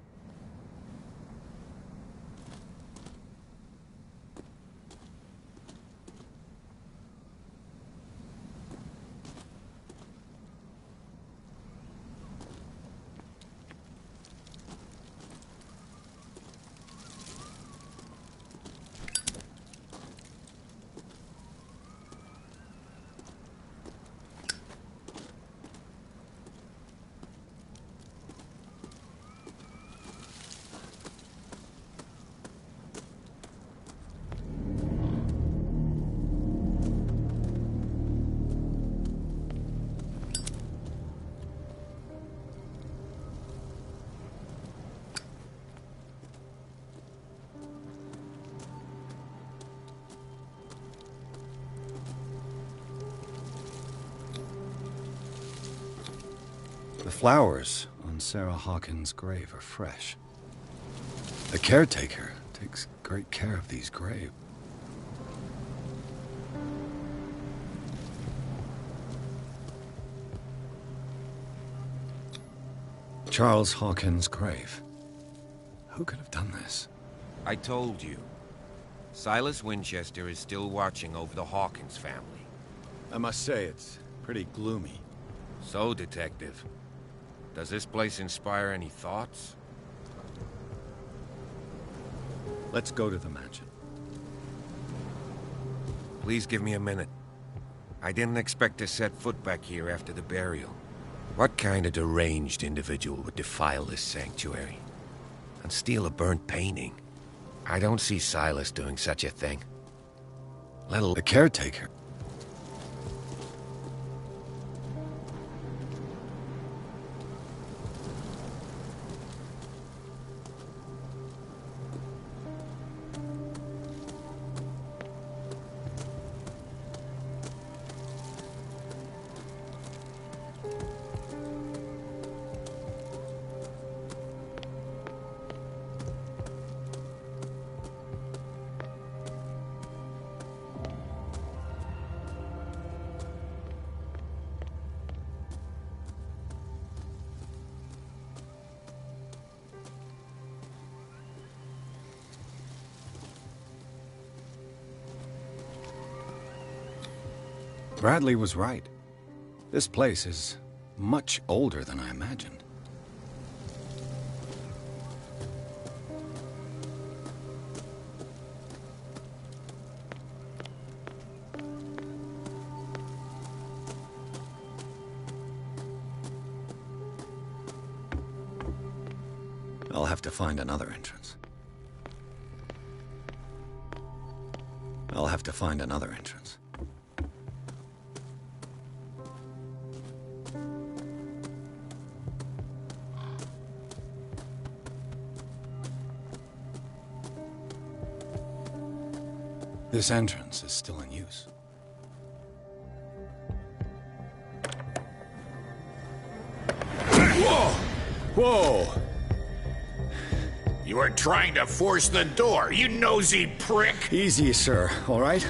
The flowers on Sarah Hawkins' grave are fresh. The caretaker takes great care of these graves. Charles Hawkins' grave. Who could have done this? I told you. Silas Winchester is still watching over the Hawkins family. I must say, it's pretty gloomy. So, Detective, does this place inspire any thoughts? Let's go to the mansion. Please give me a minute. I didn't expect to set foot back here after the burial. What kind of deranged individual would defile this sanctuary? And steal a burnt painting? I don't see Silas doing such a thing. The caretaker. Bradley was right. This place is much older than I imagined. I'll have to find another entrance. I'll have to find another entrance. This entrance is still in use. Whoa! Whoa! You were trying to force the door, you nosy prick! Easy, sir, all right?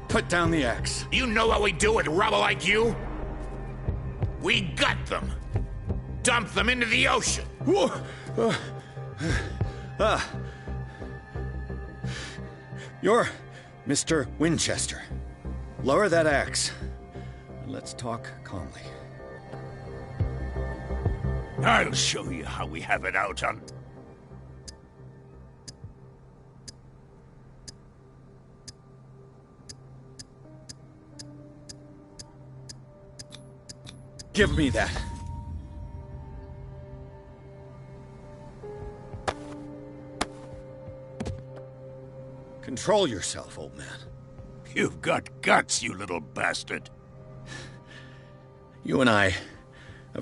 Put down the axe. You know what we do with rubble like you? We gut them. Dump them into the ocean. Whoa! You're Mr. Winchester. Lower that axe. Let's talk calmly. I'll show you how we have it out on... Give me that. Control yourself, old man. You've got guts, you little bastard. You and I...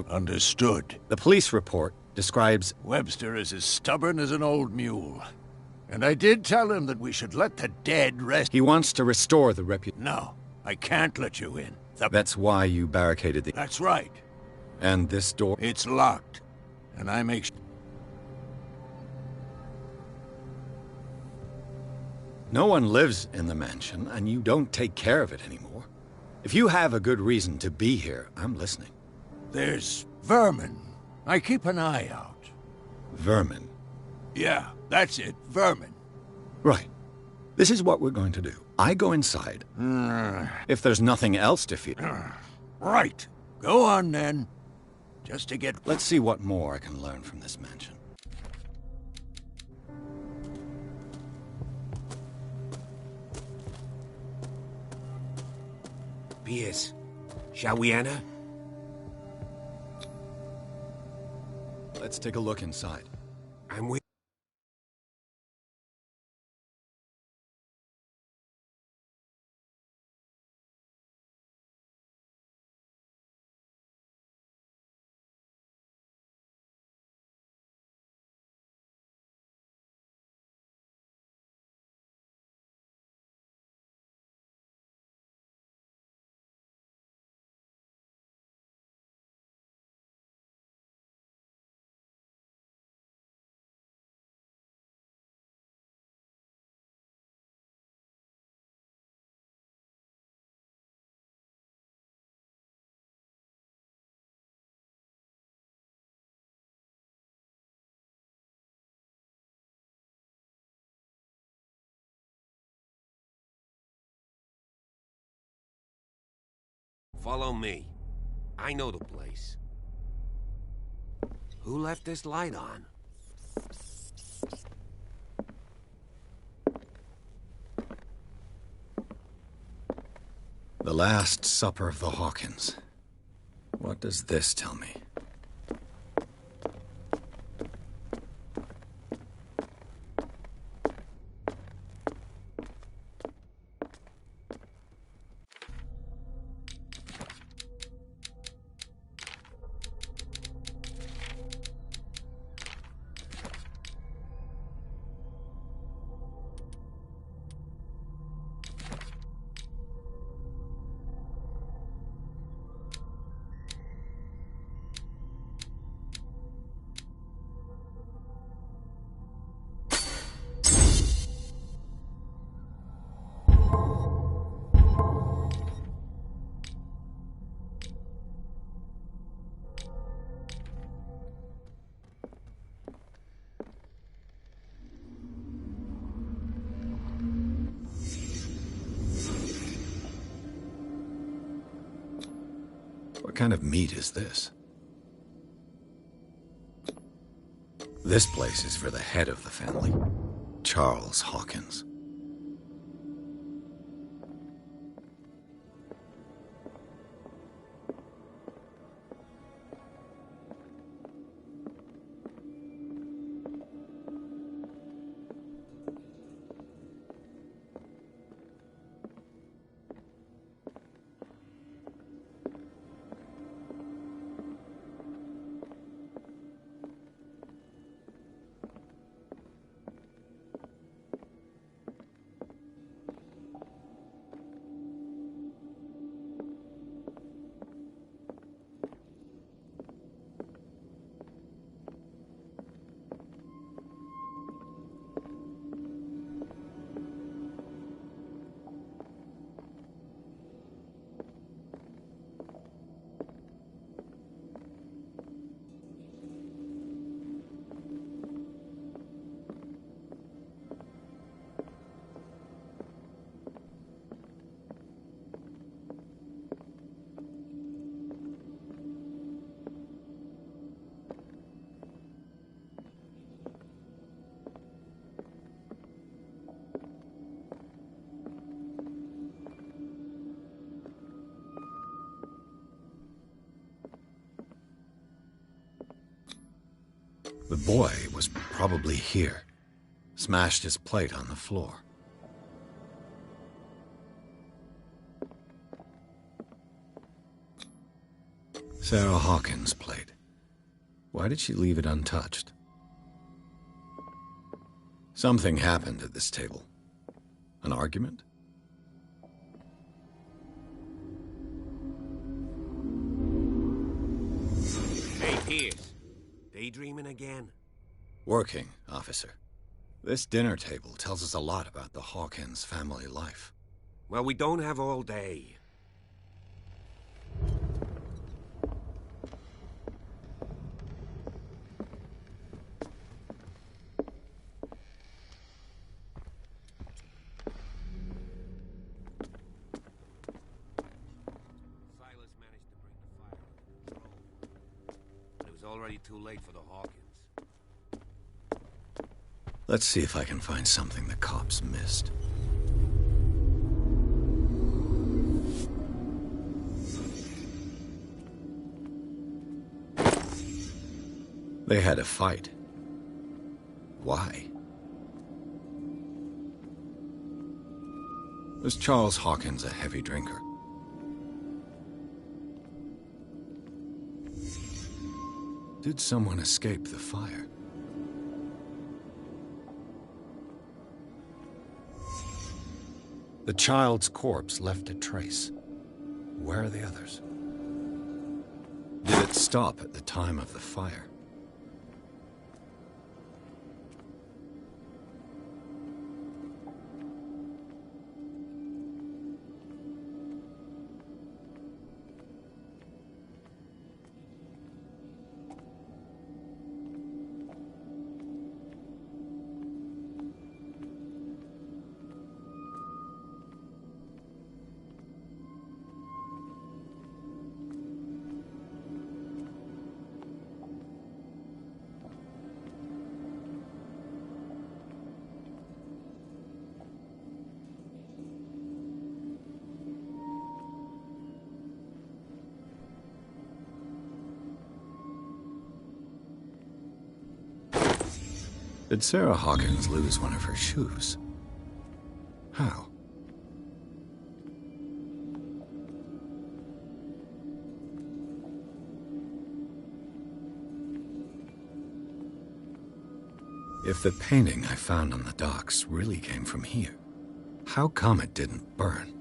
Understood. The police report describes... Webster is as stubborn as an old mule. And I did tell him that we should let the dead rest. He wants to restore the reputation. No, I can't let you in. That's why you barricaded the... That's right. And this door? It's locked. And I make... No one lives in the mansion, and you don't take care of it anymore. If you have a good reason to be here, I'm listening. There's vermin. I keep an eye out. Vermin? Yeah, that's it. Vermin. Right. This is what we're going to do. I go inside. If there's nothing else to feed... Right. Go on, then. Just to get... Let's see what more I can learn from this mansion. Pierce, shall we enter? Let's take a look inside. I'm with... Follow me. I know the place. Who left this light on? The Last Supper of the Hawkins. What does this tell me? What kind of meat is this? This place is for the head of the family, Charles Hawkins. The boy was probably here. Smashed his plate on the floor. Sarah Hawkins' plate. Why did she leave it untouched? Something happened at this table. An argument? Hey, Pierce. Daydreaming again? Working, officer. This dinner table tells us a lot about the Hawkins family life. Well, we don't have all day. Silas managed to bring the fire under control, but it was already too late for the Hawkins. Let's see if I can find something the cops missed. They had a fight. Why? Was Charles Hawkins a heavy drinker? Did someone escape the fire? The child's corpse left a trace. Where are the others? Did it stop at the time of the fire? Did Sarah Hawkins lose one of her shoes? How? If the painting I found on the docks really came from here, how come it didn't burn?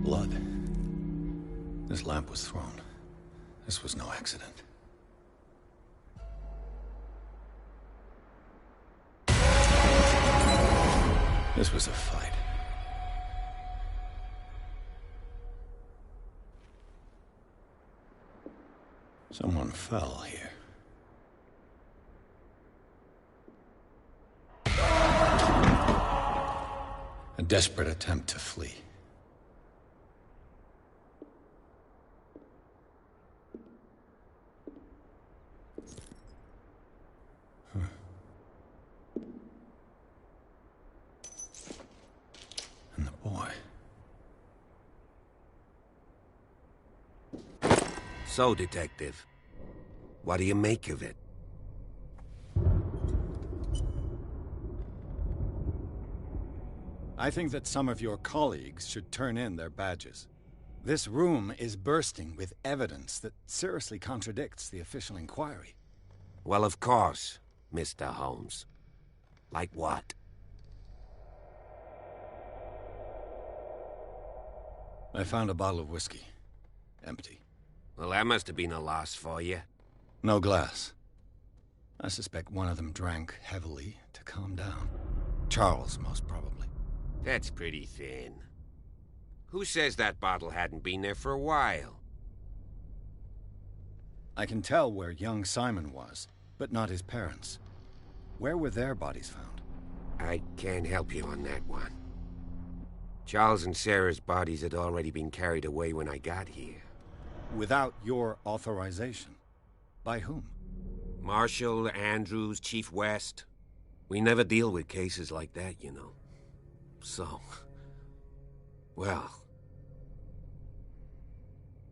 Blood. This lamp was thrown. This was no accident. This was a fight. Someone fell here. A desperate attempt to flee. And the boy. So, Detective, what do you make of it? I think that some of your colleagues should turn in their badges. This room is bursting with evidence that seriously contradicts the official inquiry. Well, of course, Mr. Holmes. Like what? I found a bottle of whiskey. Empty. Well, that must have been a loss for you. No glass. I suspect one of them drank heavily to calm down. Charles, most probably. That's pretty thin. Who says that bottle hadn't been there for a while? I can tell where young Simon was, but not his parents. Where were their bodies found? I can't help you on that one. Charles and Sarah's bodies had already been carried away when I got here. Without your authorization? By whom? Marshall, Andrews, Chief West. We never deal with cases like that, you know. So... well...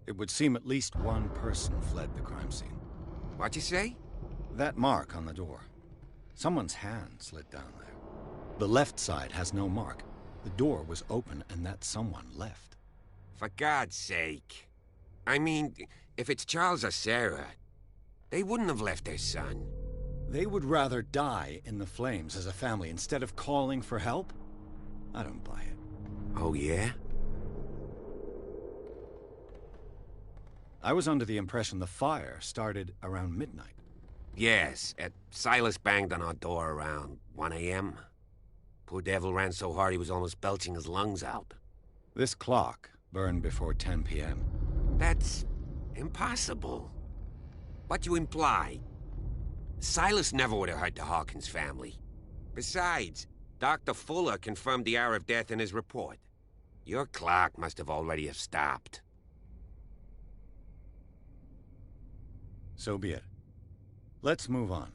It would seem at least one person fled the crime scene. What'd you say? That mark on the door. Someone's hand slid down there. The left side has no mark. The door was open and that someone left. For God's sake. I mean, If it's Charles or Sarah, they wouldn't have left their son. They would rather die in the flames as a family instead of calling for help? I don't buy it. Oh, yeah? I was under the impression the fire started around midnight. Yes, Silas banged on our door around 1 a.m. Poor devil ran so hard he was almost belching his lungs out. This clock burned before 10 p.m. That's impossible. What you imply? Silas never would have hurt the Hawkins family. Besides, Dr. Fuller confirmed the hour of death in his report. Your clock must have already have stopped. So be it. Let's move on.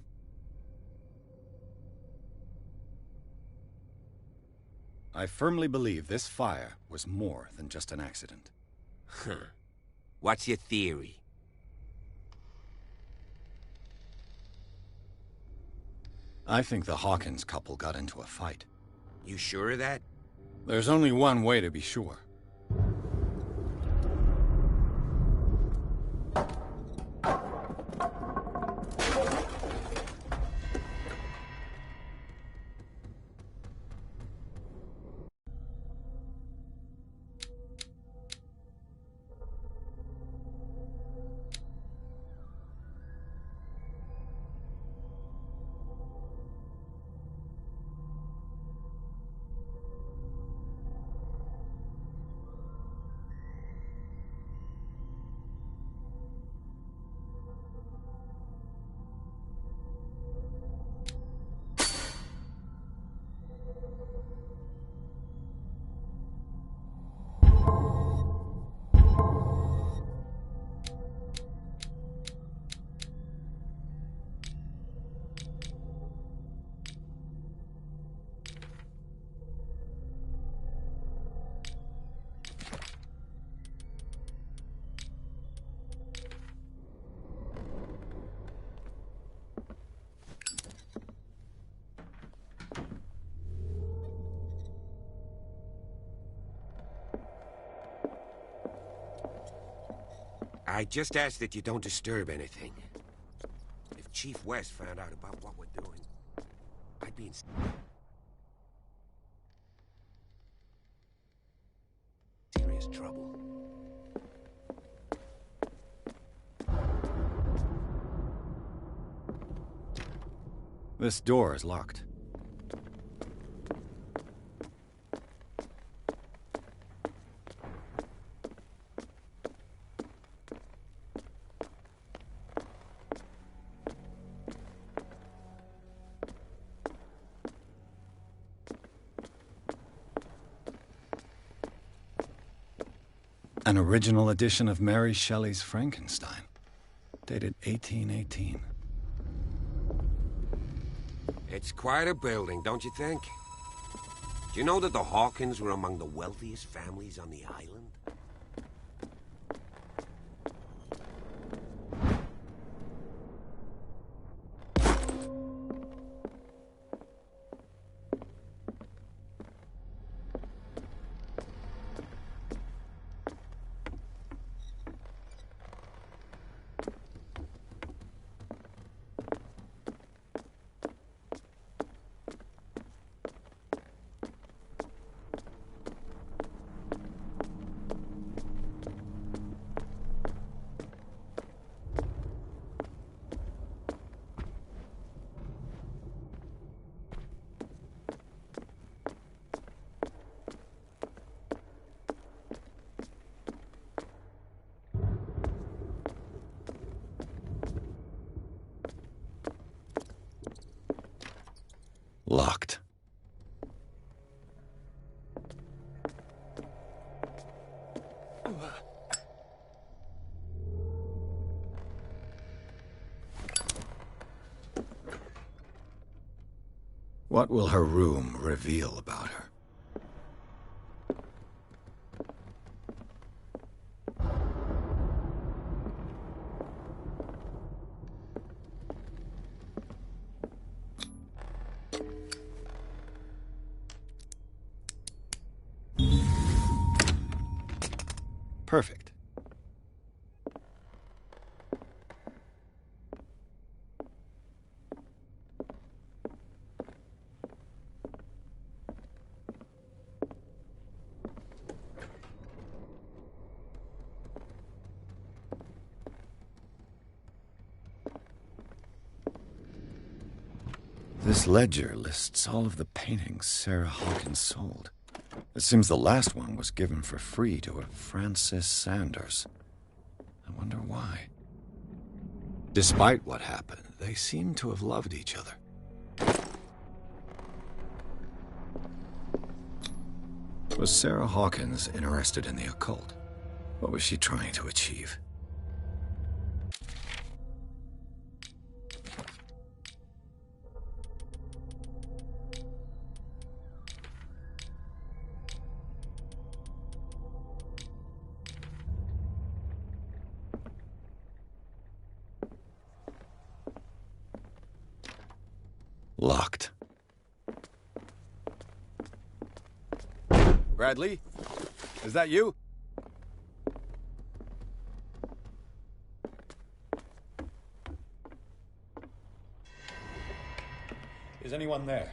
I firmly believe this fire was more than just an accident. Huh. What's your theory? I think the Hawkins couple got into a fight. You sure of that? There's only one way to be sure. I just ask that you don't disturb anything. If Chief West found out about what we're doing, I'd be in serious trouble. This door is locked. An original edition of Mary Shelley's Frankenstein, dated 1818. It's quite a building, don't you think? Do you know that the Hawkins were among the wealthiest families on the island? Locked. What will her room reveal about her? Perfect. This ledger lists all of the paintings Sarah Hawkins sold. It seems the last one was given for free to a Francis Sanders. I wonder why. Despite what happened, they seem to have loved each other. Was Sarah Hawkins interested in the occult? What was she trying to achieve? Locked. Bradley? Is that you? Is anyone there?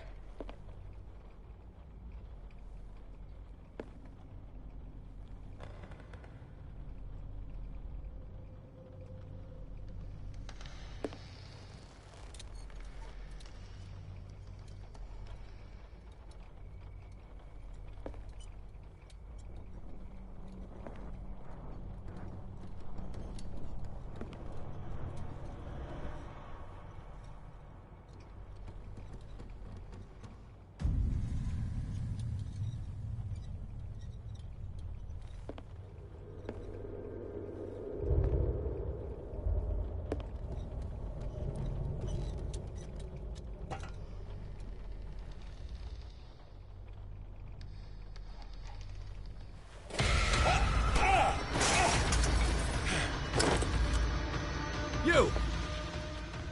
You!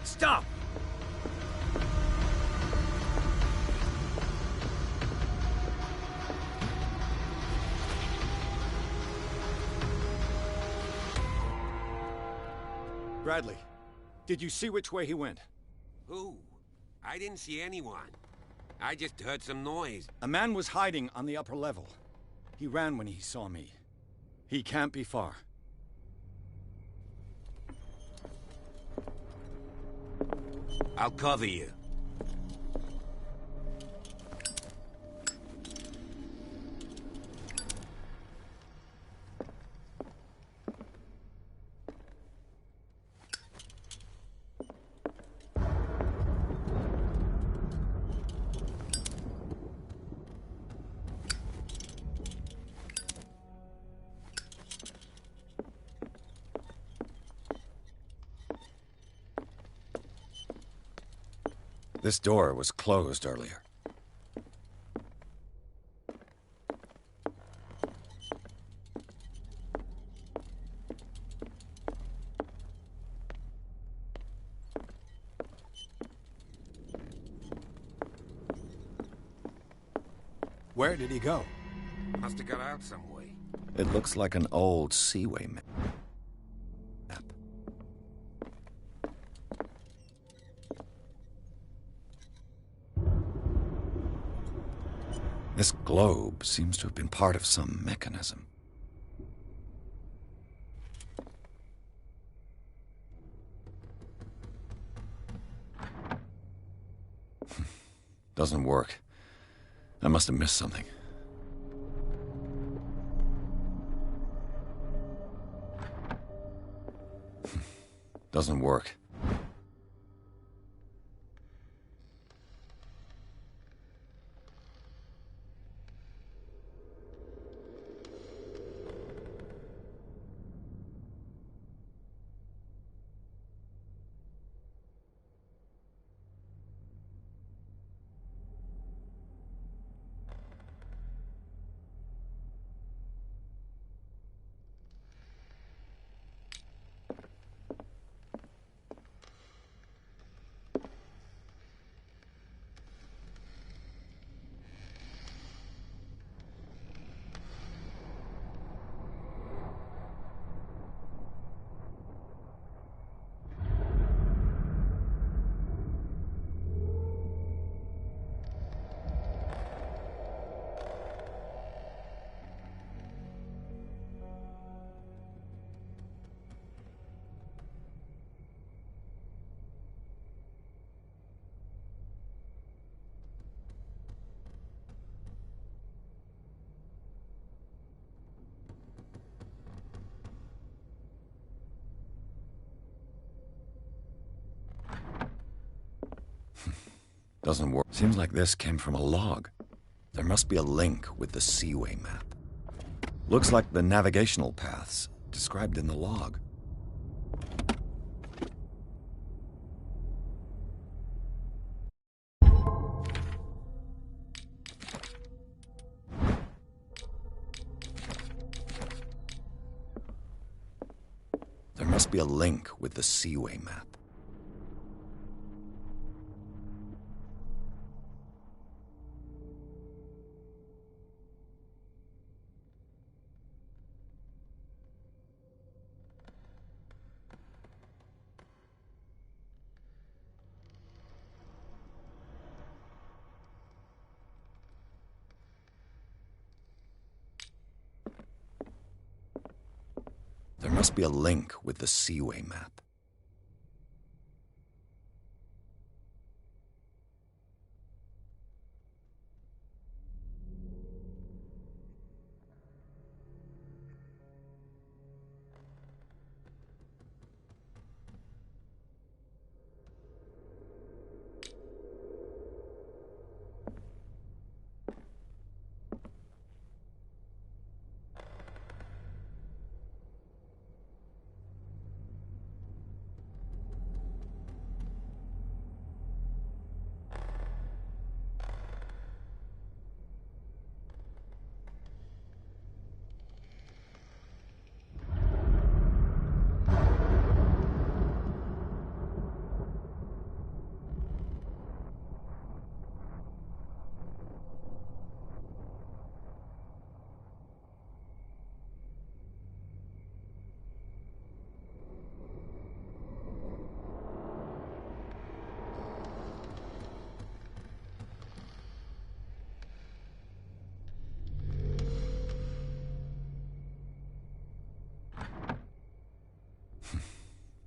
Stop! Bradley, did you see which way he went? Who? I didn't see anyone. I just heard some noise. A man was hiding on the upper level. He ran when he saw me. He can't be far. I'll cover you. This door was closed earlier. Where did he go? Must have got out some way. It looks like an old seaway map. This globe seems to have been part of some mechanism. Doesn't work. I must have missed something. Doesn't work. Doesn't work. Seems like this came from a log. There must be a link with the Seaway map. Looks like the navigational paths described in the log. There must be a link with the Seaway map. There must be a link with the Seaway map.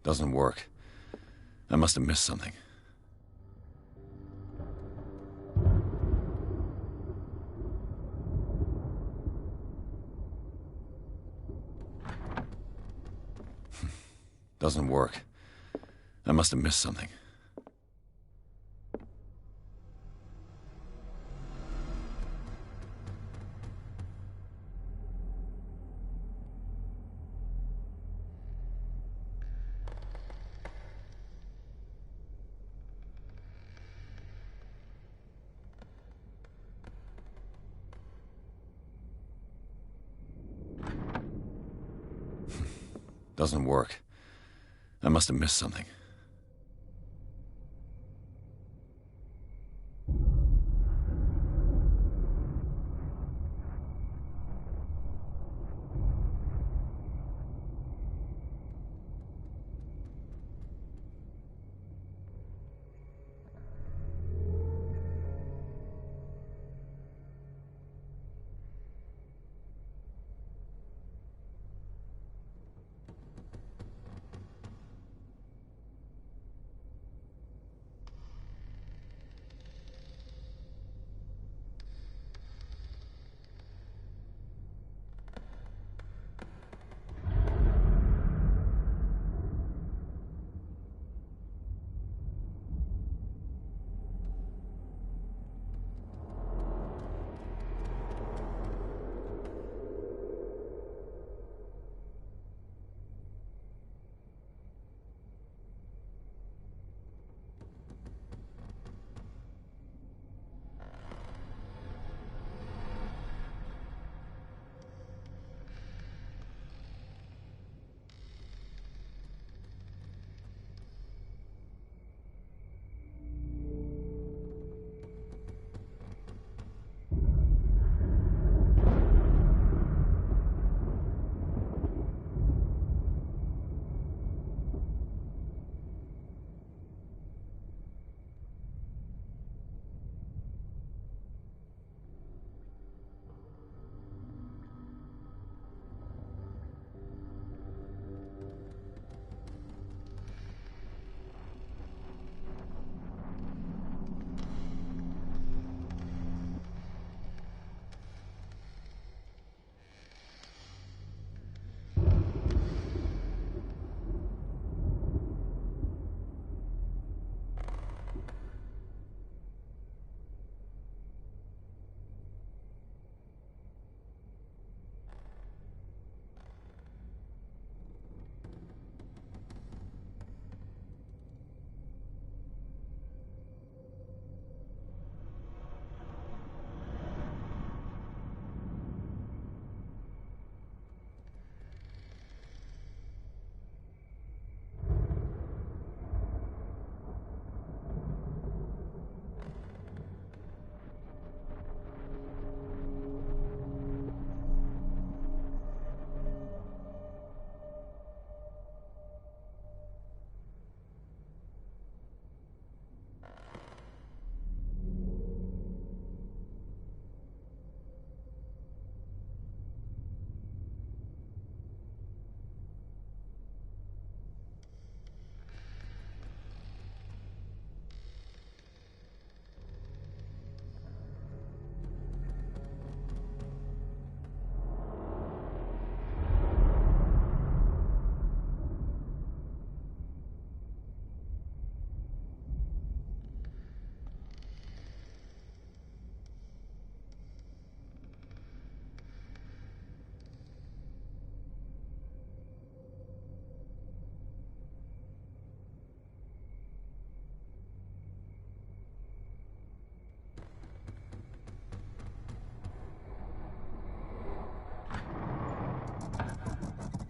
Doesn't work. I must have missed something. Doesn't work. I must have missed something. Doesn't work. I must have missed something.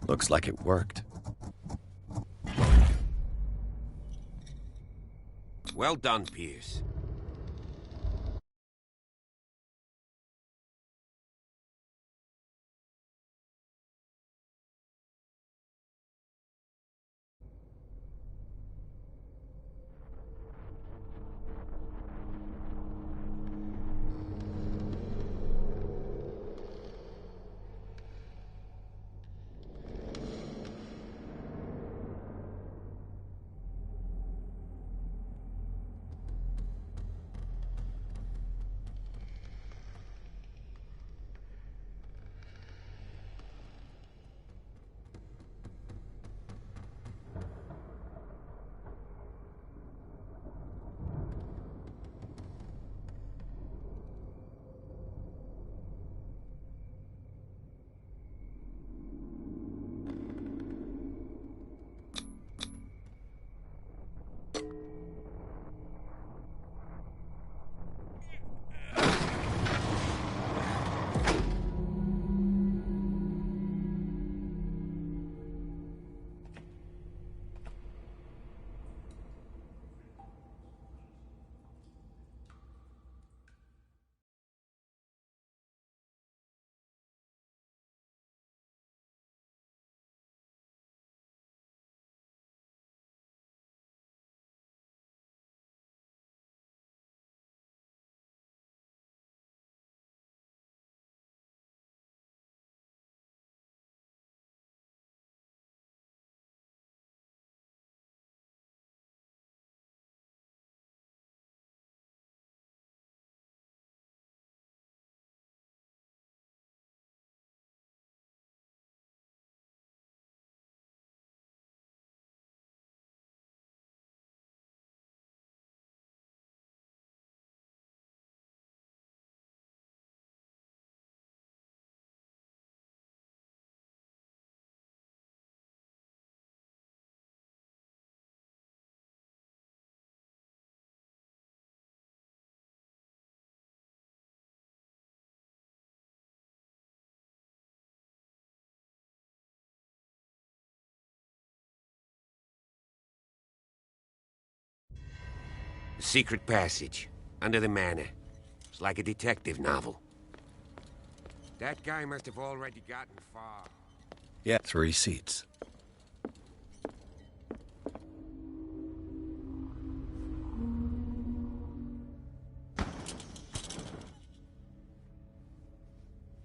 Looks like it worked. Well done, Pierce. The secret passage, under the manor. It's like a detective novel. That guy must have already gotten far. Yeah, 3 seats.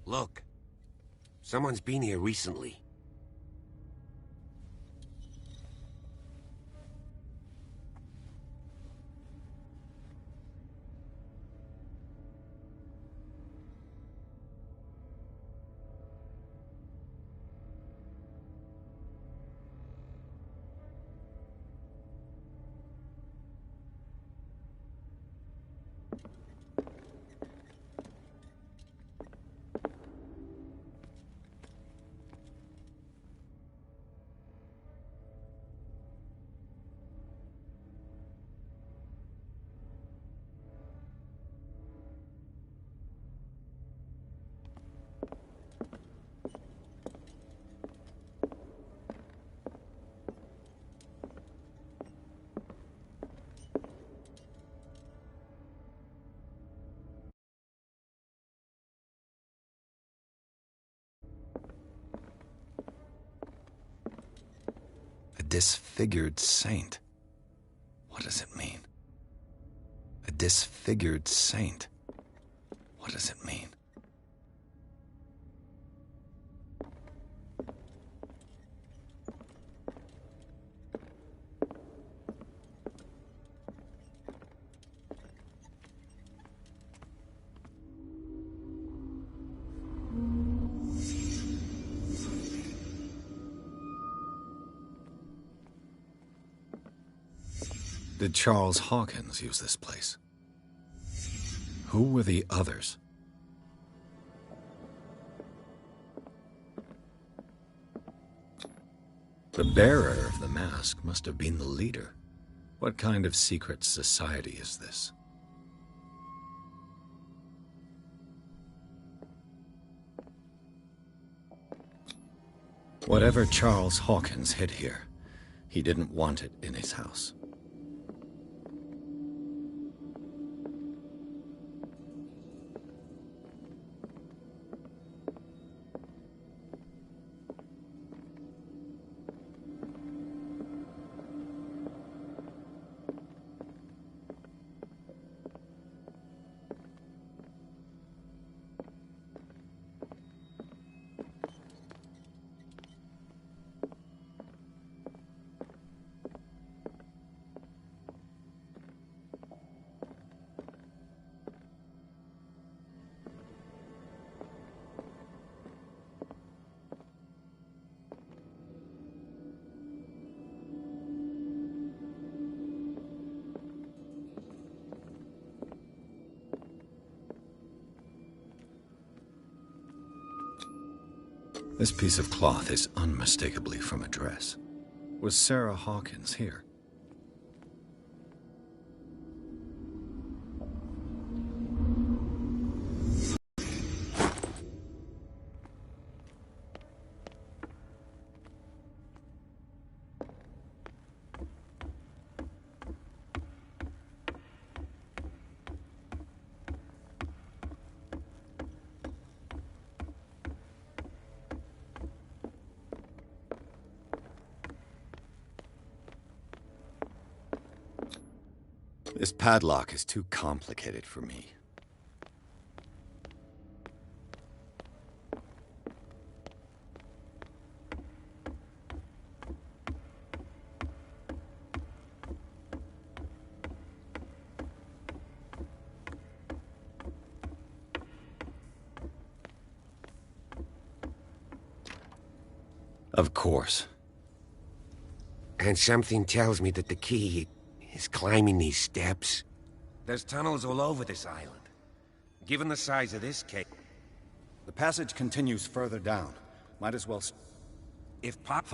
Look. Someone's been here recently. A disfigured saint. What does it mean? A disfigured saint. What does it mean? Did Charles Hawkins use this place? Who were the others? The bearer of the mask must have been the leader. What kind of secret society is this? Whatever Charles Hawkins hid here, he didn't want it in his house. This piece of cloth is unmistakably from a dress. Was Sarah Hawkins here? This padlock is too complicated for me. Of course. And something tells me that the key is climbing these steps. There's tunnels all over this island. Given the size of this cave... The passage continues further down. Might as well... If Pop...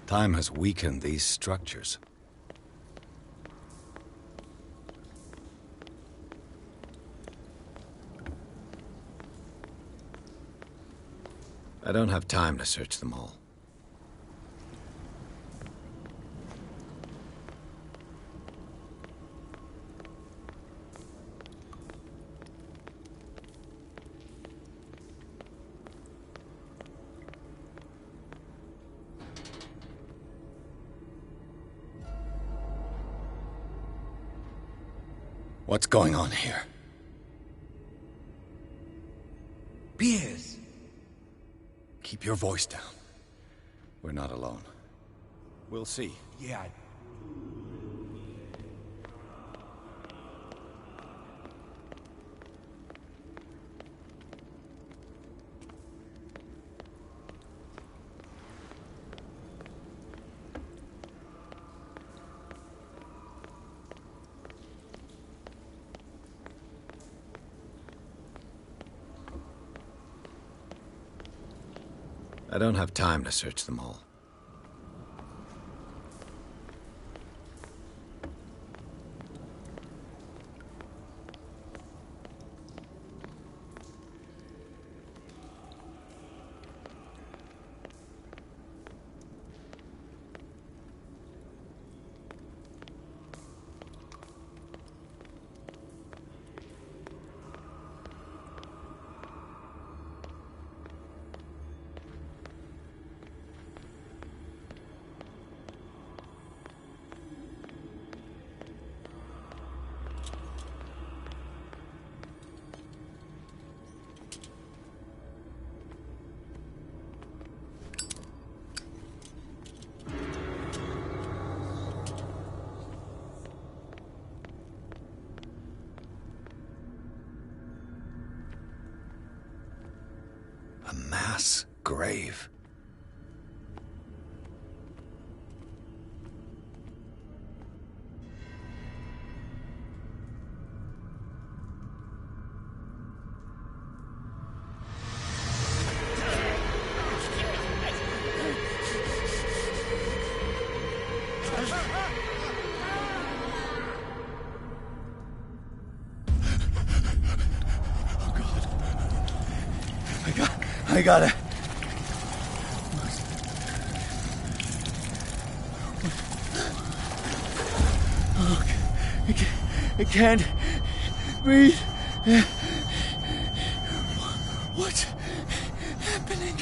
Time has weakened these structures. I don't have time to search them all. What's going on here? Piers! Keep your voice down. We're not alone. We'll see. Yeah. I don't have time to search them all. A mass grave. I gotta... Oh, I can't breathe. What's happening?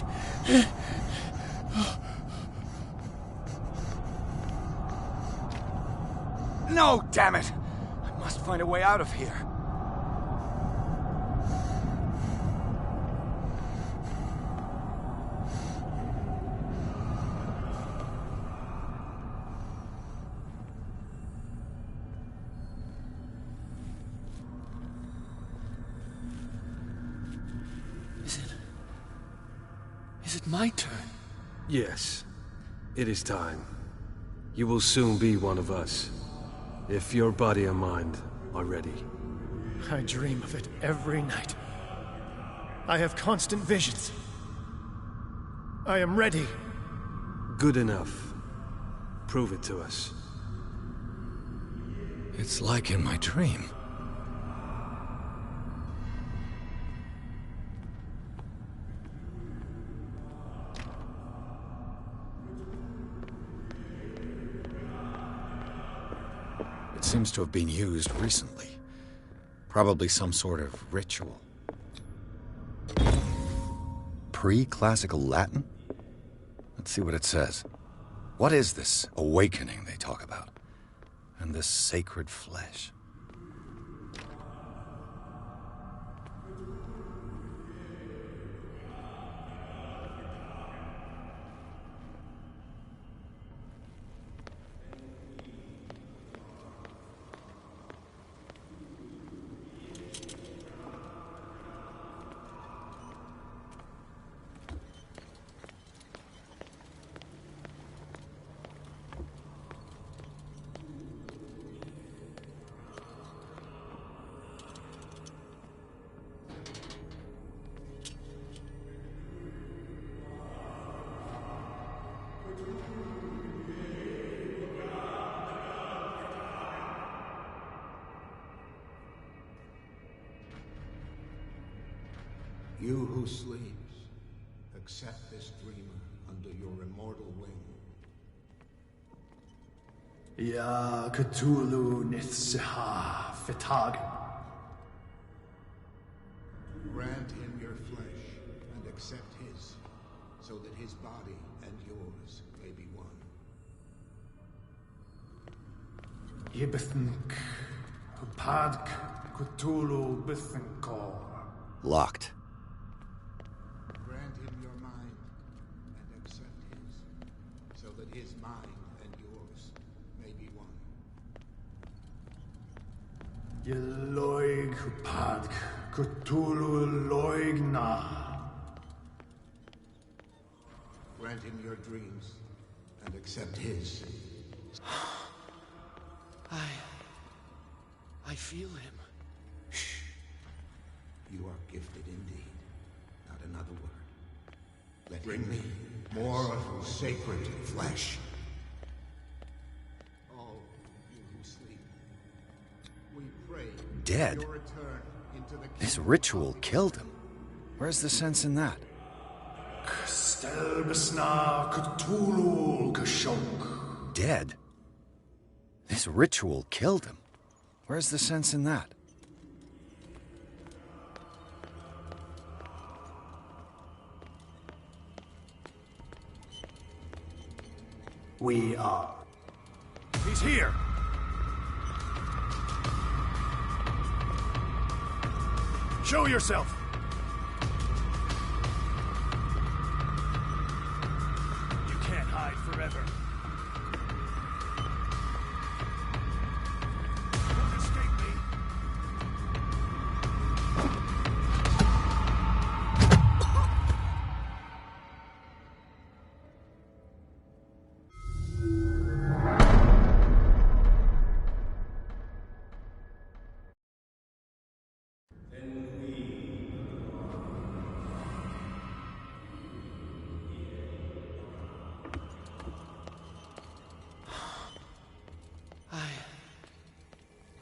No, damn it! I must find a way out of here. Is it my turn? Yes. It is time. You will soon be one of us. If your body and mind are ready. I dream of it every night. I have constant visions. I am ready. Good enough. Prove it to us. It's like in my dream. It seems to have been used recently. Probably some sort of ritual. Pre-classical Latin? Let's see what it says. What is this awakening they talk about? And this sacred flesh? You who sleeps, accept this dreamer under your immortal wing. Ya Cthulhu Nithsiha Fitag. Grant him your flesh and accept his, so that his body and yours may be one. Ibithink Padk Cthulhu Bithinkor. Locked. Grant him your mind and accept his, so that his mind and yours may be one. Yeloig Padk Cthulhu Loigna. Grant him your dreams and accept his. I feel him. Shh. You are gifted indeed. Not another word. Let him be more of sacred flesh. All you who sleep, we pray Dead? your return into the This ritual killed him. Where's the sense in that? Stelbsna Cthulhu Kashok. Dead? This ritual killed him. Where's the sense in that? We are. He's here! Show yourself! You can't hide forever. Don't escape me!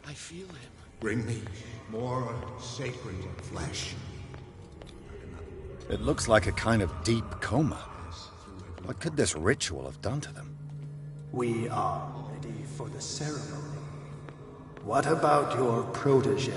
I feel him. Bring me more sacred flesh. It looks like a kind of deep coma. What could this ritual have done to them? We are ready for the ceremony. What about your protege?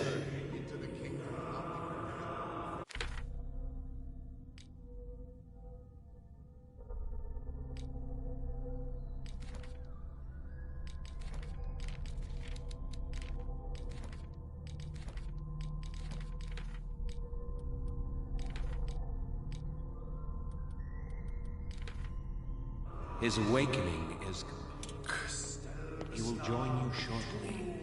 His awakening is... He will join you shortly.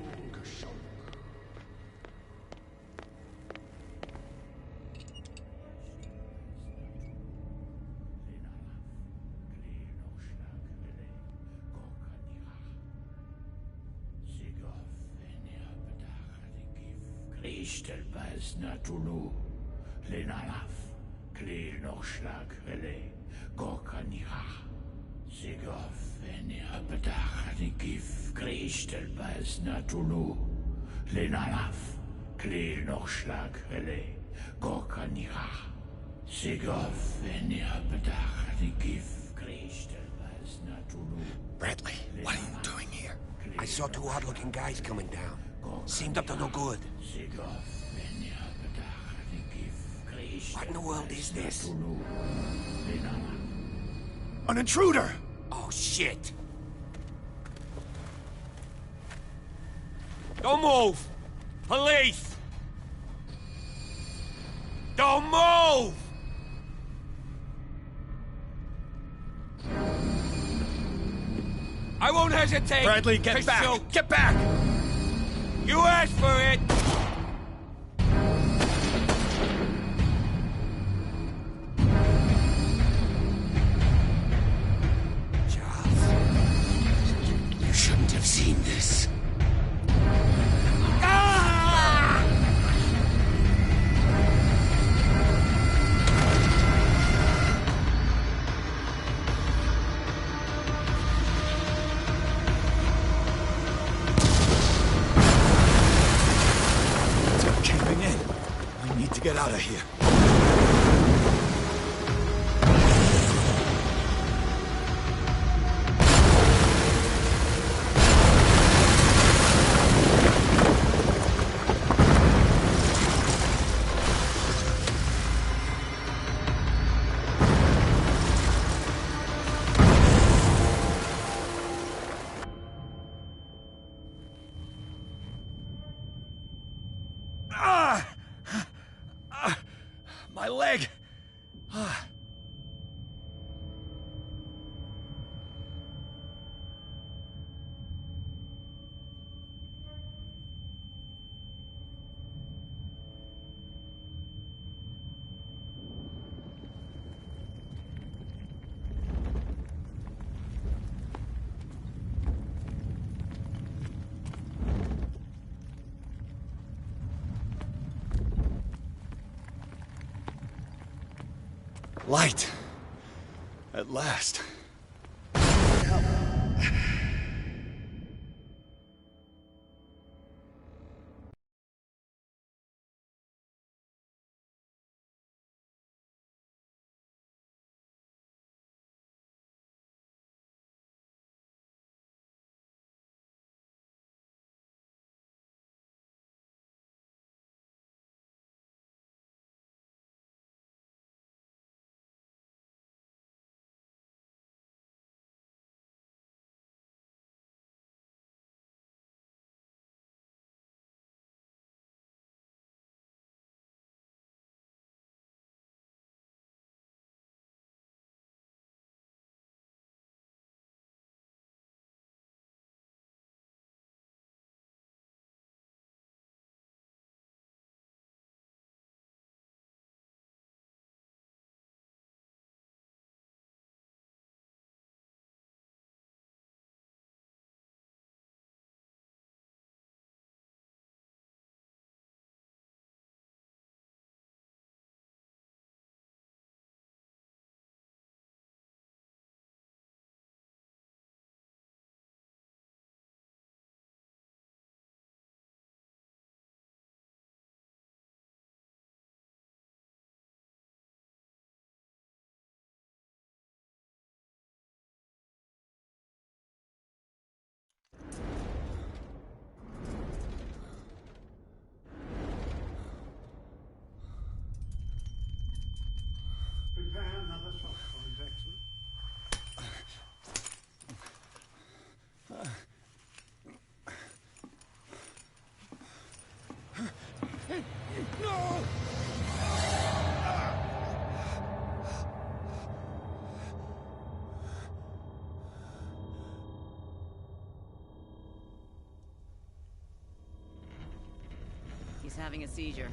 Natulu, Lenalaf, Clear Noschlag, Rele, Gorkaniha, Sigov, Venia, Bedachadikif, Christel Bas Natulu, Lenalaf, Clear Noschlag, Rele, Gorkaniha, Sigov, Venia, Bedachadikif, Christel Bas Natulu. Bradley, what are you doing here? I saw two odd-looking guys coming down. Seemed up to no good. What in the world is this? An intruder! Oh, shit! Don't move! Police! Don't move! I won't hesitate! Bradley, get back! Shoot. Get back! You asked for it! You shouldn't have seen this. They're caving in. I need to get out of here. Light. At last. Prepare another shot, Jackson. No! He's having a seizure.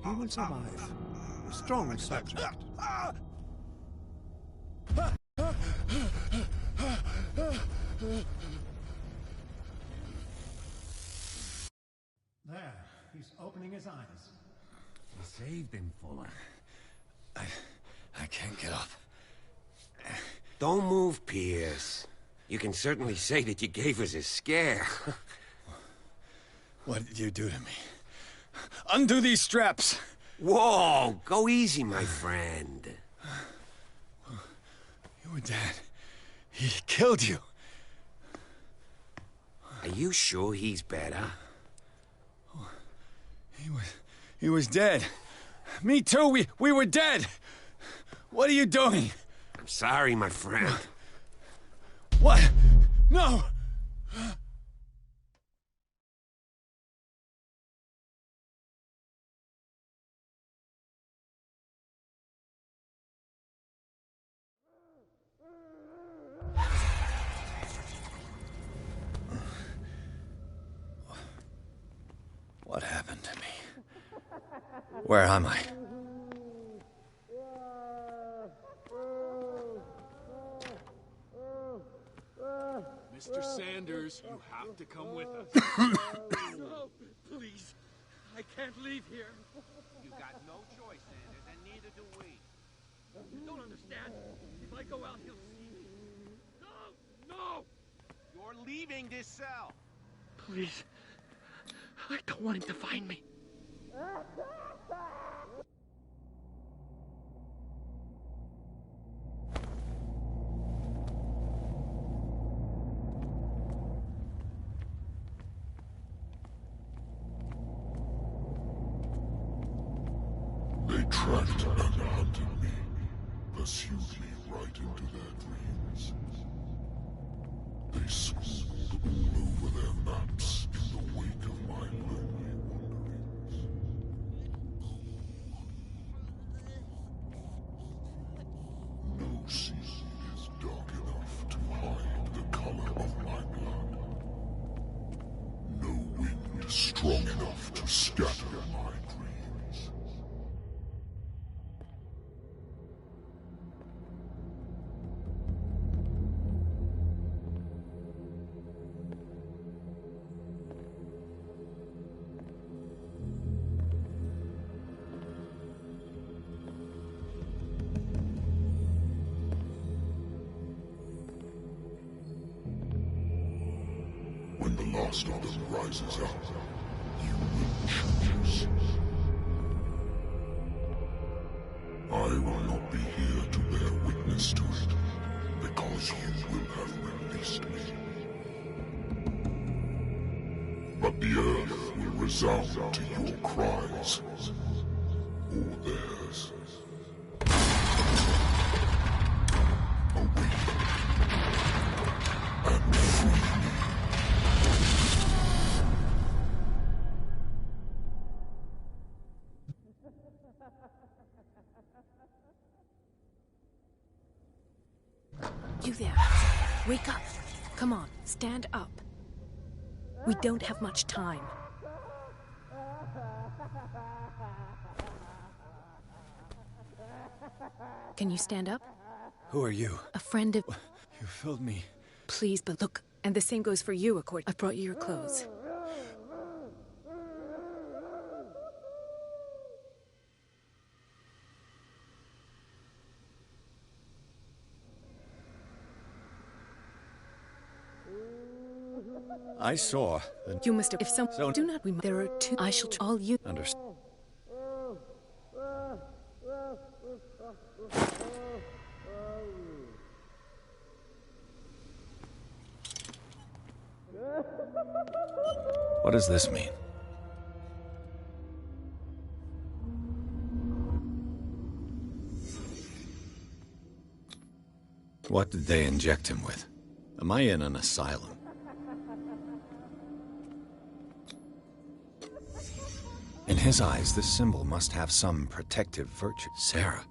He will survive. A strong subject. There, he's opening his eyes. You saved him, Fuller. I can't get up. Don't move, Pierce. You can certainly say that you gave us a scare. What did you do to me? Undo these straps! Whoa! Go easy, my friend. You were dead. He killed you. Are you sure he's better? He was dead. Me too, we were dead! What are you doing? I'm sorry, my friend. What? No! What happened to me? Where am I? Mr. Sanders, you have to come with us. No, please. I can't leave here. You got no choice, Sanders, and neither do we. You don't understand. If I go out, he'll see me. No! No! You're leaving this cell. Please. I don't want him to find me. They tracked and hunted me, pursued me right into their dreams. They scrawled all over their maps in the wake of my lonely wanderings. No sea is dark enough to hide the color of my blood. No wind strong enough to scatter my dreams. When the last of them rises up, you will choose. I will not be here to bear witness to it, because you will have released me. But the earth will resound to your cries, or theirs. Awake and free me. You there. Wake up. Come on, stand up. We don't have much time. Can you stand up? Who are you? A friend of... You filled me. Please, but look, and the same goes for you, Accord. I brought you your clothes. I saw the... You must have... If some... So do not... There are two... I shall... All you... Understand. What does this mean? What did they inject him with? Am I in an asylum? In his eyes, this symbol must have some protective virtue. Sarah.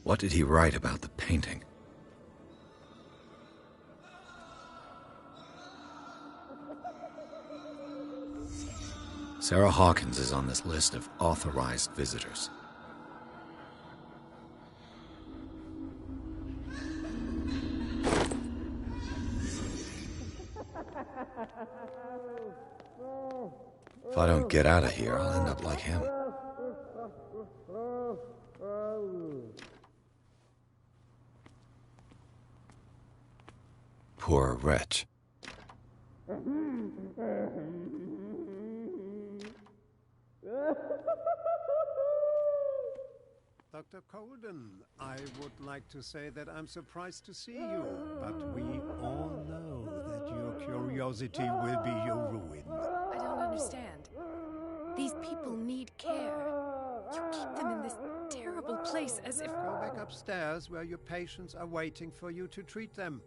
What did he write about the painting? Sarah Hawkins is on this list of authorized visitors. If I don't get out of here, I'll end up like him. Poor wretch. Dr. Colden, I would like to say that I'm surprised to see you, but we all know that your curiosity will be your ruin. I don't understand. These people need care. You keep them in this terrible place as if... Go back upstairs where your patients are waiting for you to treat them.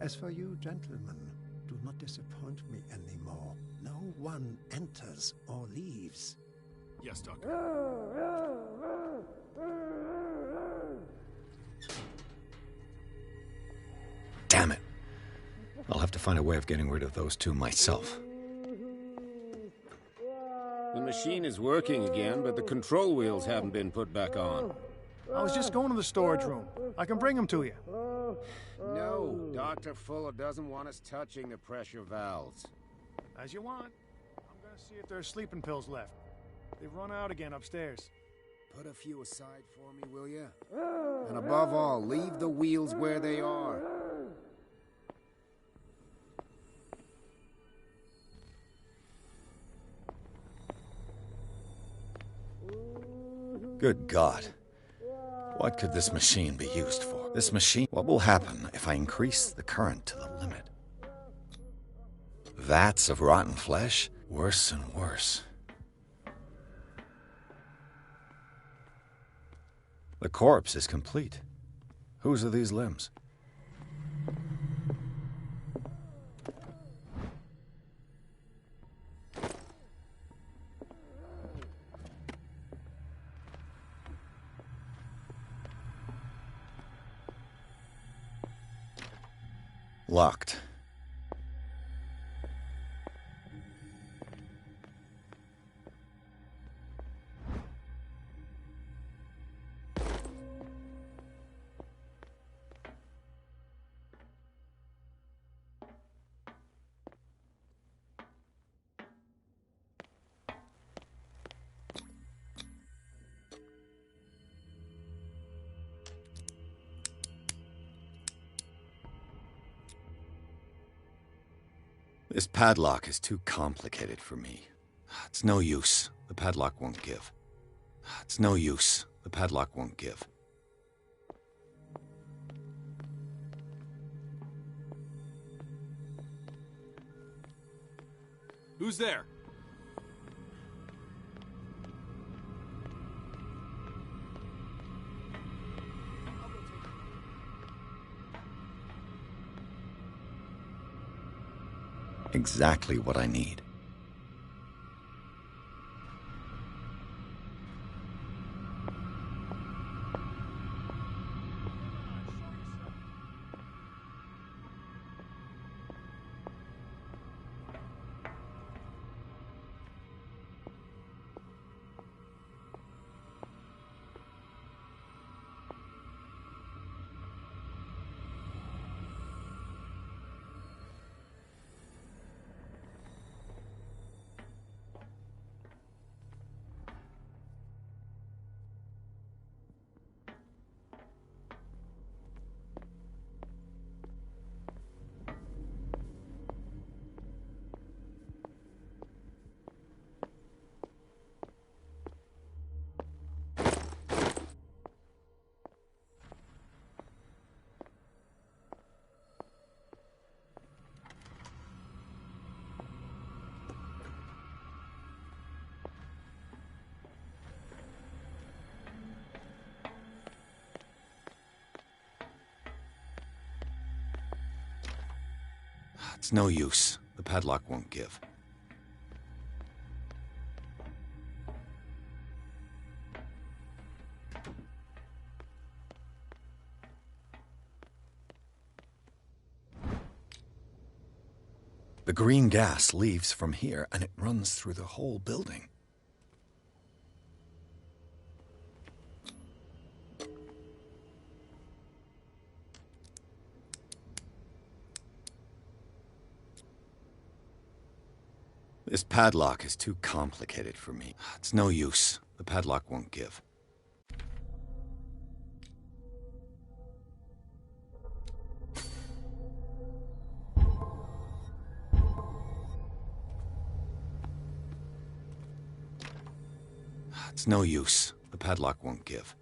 As for you, gentlemen, do not disappoint me anymore. No one enters or leaves. Yes, Doctor. Damn it. I'll have to find a way of getting rid of those two myself. The machine is working again, but the control wheels haven't been put back on. I was just going to the storage room. I can bring them to you. No, Dr. Fuller doesn't want us touching the pressure valves. As you want. I'm going to see if there's sleeping pills left. They've run out again upstairs. Put a few aside for me, will you? And above all, leave the wheels where they are. Good God. What could this machine be used for? This machine... What will happen if I increase the current to the limit? Vats of rotten flesh? Worse and worse. The corpse is complete. Whose are these limbs? Locked. This padlock is too complicated for me. It's no use. The padlock won't give. It's no use. The padlock won't give. Who's there? Exactly what I need. It's no use. The padlock won't give. The green gas leaves from here, and it runs through the whole building. This padlock is too complicated for me. It's no use. The padlock won't give. It's no use. The padlock won't give.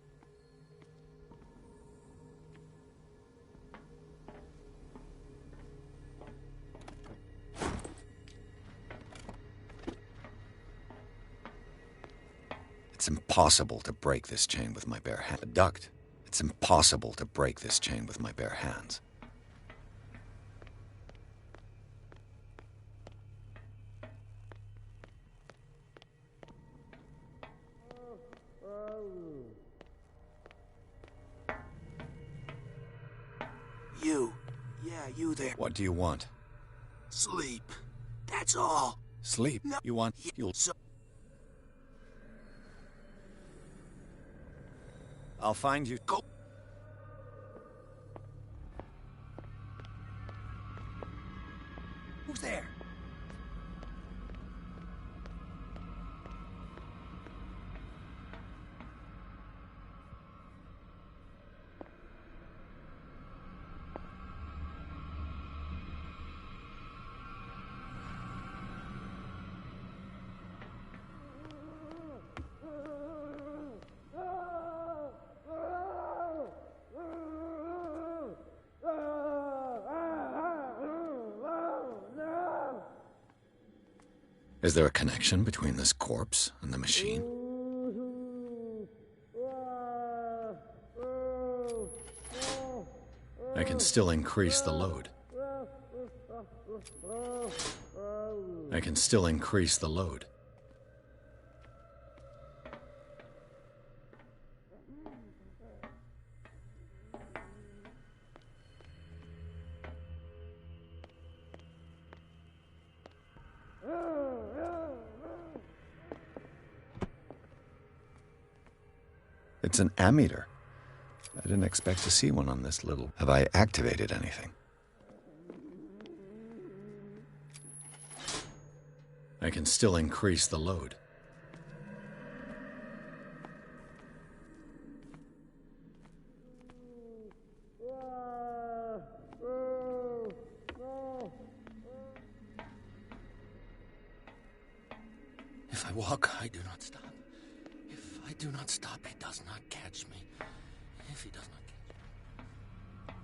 It's impossible to break this chain with my bare hands. Duct. It's impossible to break this chain with my bare hands. You. Yeah, you there. What do you want? Sleep. That's all. Sleep? No. You want... You'll... I'll find you. Go. Who's there? Is there a connection between this corpse and the machine? I can still increase the load. I can still increase the load. It's an ammeter. I didn't expect to see one on this little... Have I activated anything? I can still increase the load. If I walk, I do not stop. If I do not stop, he does not catch me. If he does not catch me.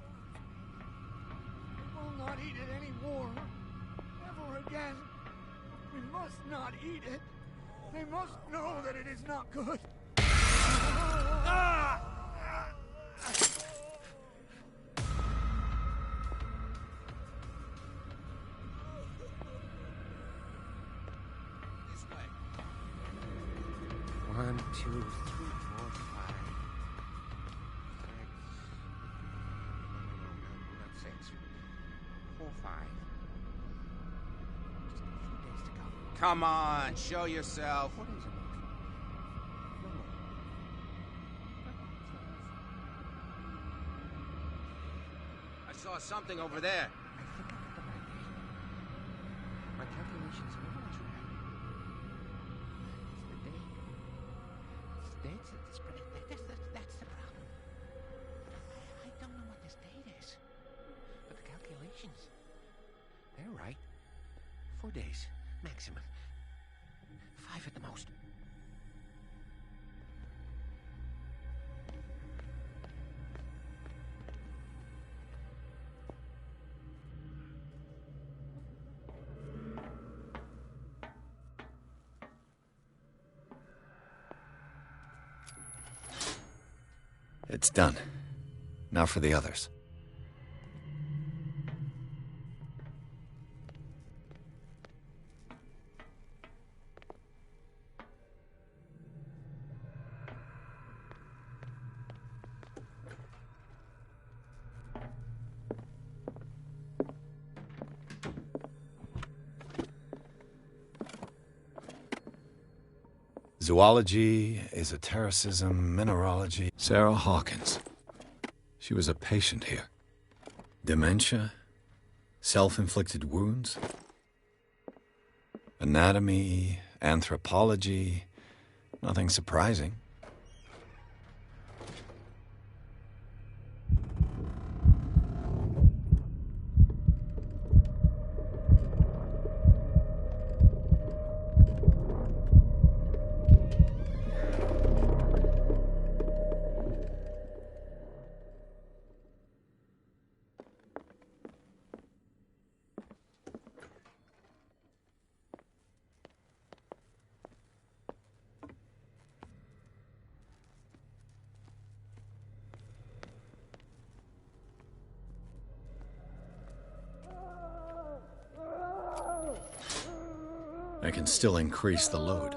I will not eat it anymore. Never again. We must not eat it. They must know that it is not good. Ah! This way. 1, 2, 3, 4, 5, 6. 4, 5. Just a few days to go. Come on, show yourself. What is it? I saw something over there. I think I got the right date. My calculations are always right. It's the date. It's the date. That's the problem. I don't know what this date is. But the calculations, they're right. 4 days, maximum. 5 at the most. It's done. Now for the others. Zoology, esotericism, mineralogy. Sarah Hawkins. She was a patient here. Dementia, self-inflicted wounds, anatomy, anthropology, nothing surprising. I can still increase the load.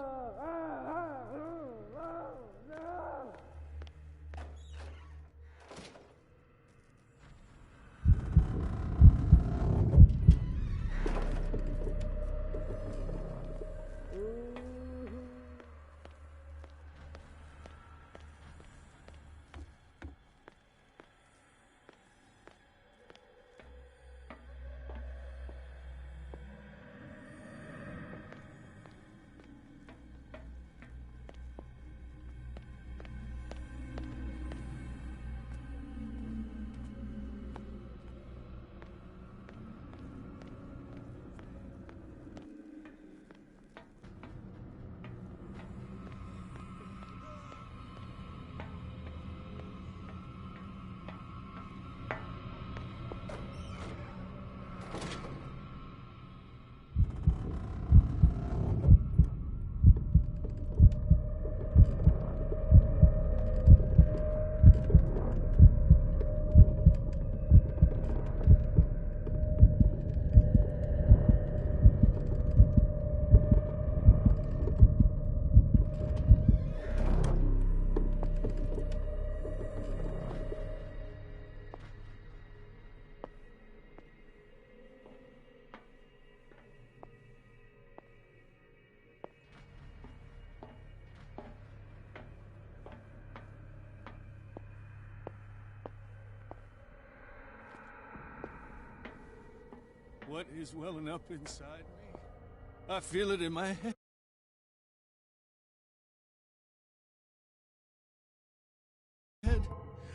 What is welling up inside me? I feel it in my head.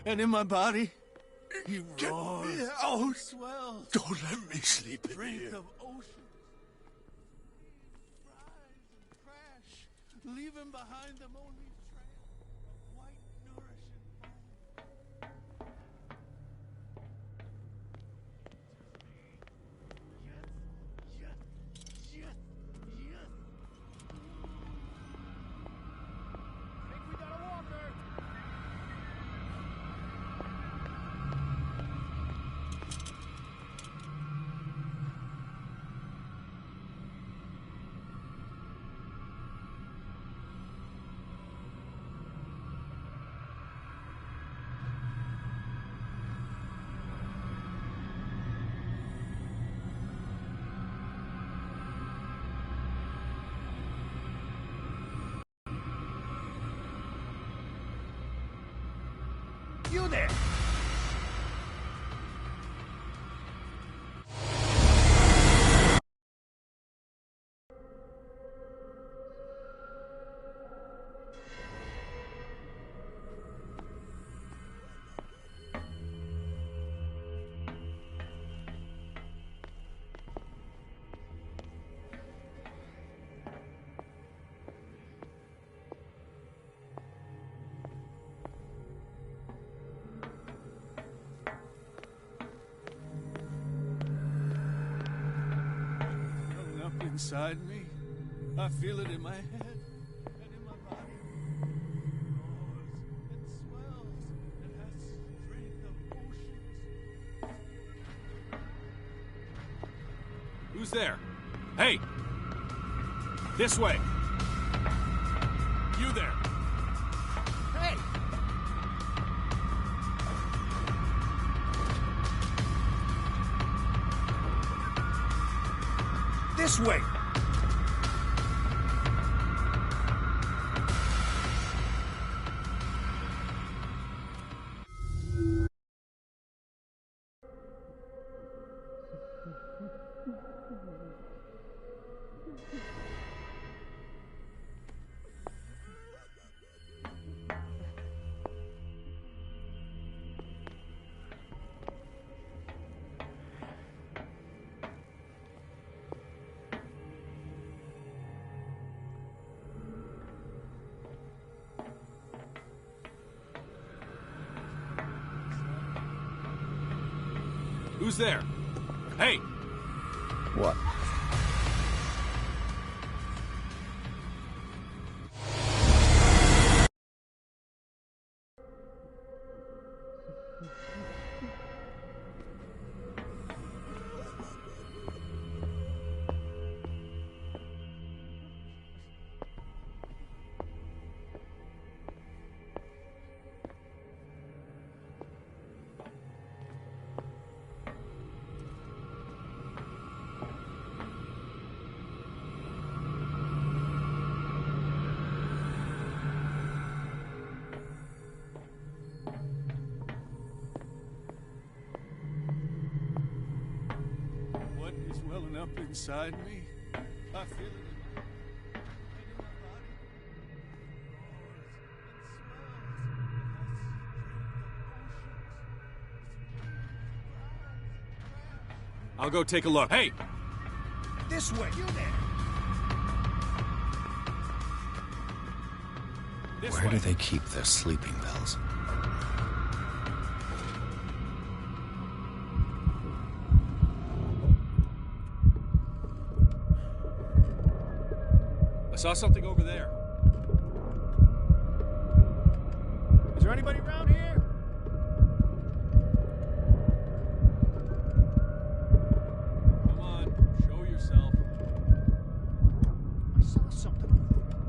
And in my body. He roars. Get me out. Swells. Don't let me sleep in Brink here. of ocean. Rise and crash. leaving behind them only a trail of white, nourishing bone. Yes, yes, yes, yes. I think we got a walker. You there! Inside me, I feel it in my head and in my body. It roars, it swells, it has strength of oceans. Who's there? Hey! This way! You there! Hey! This way! Who's there? Hey! What? What is welling up inside me? I feel it in my head and in my body. I'll go take a look. Hey! This way! You there! Where do they keep their sleeping pills? I saw something over there. Is there anybody around here? Come on, show yourself. I saw something over there.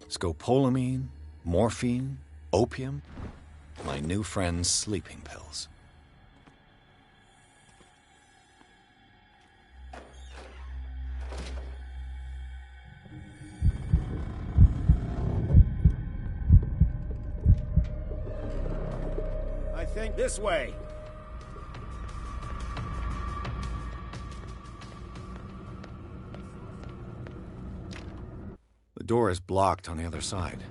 Scopolamine, morphine, opium, my new friend's sleeping pills. I think this way. The door is blocked on the other side.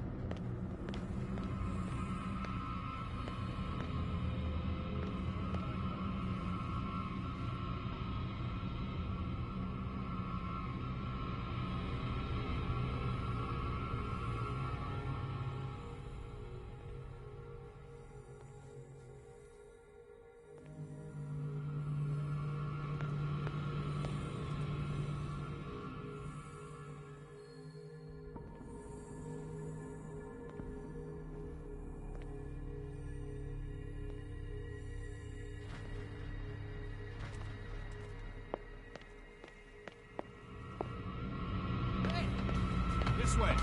This way.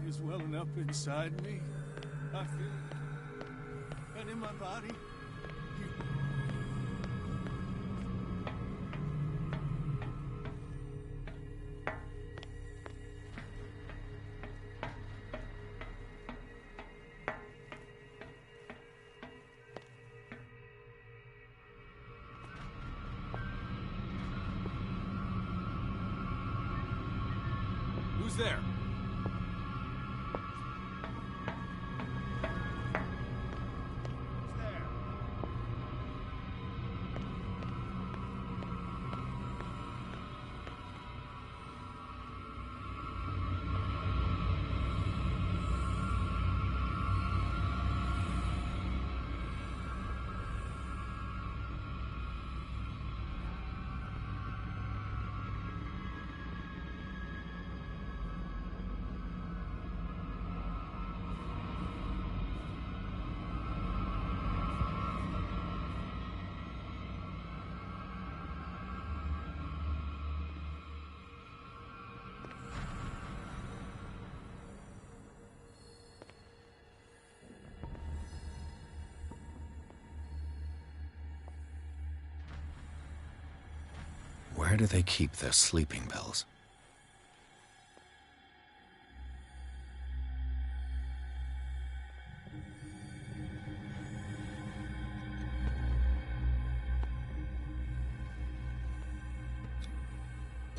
Is welling up inside me. I feel it. And in my body. Who's there? Where do they keep their sleeping pills?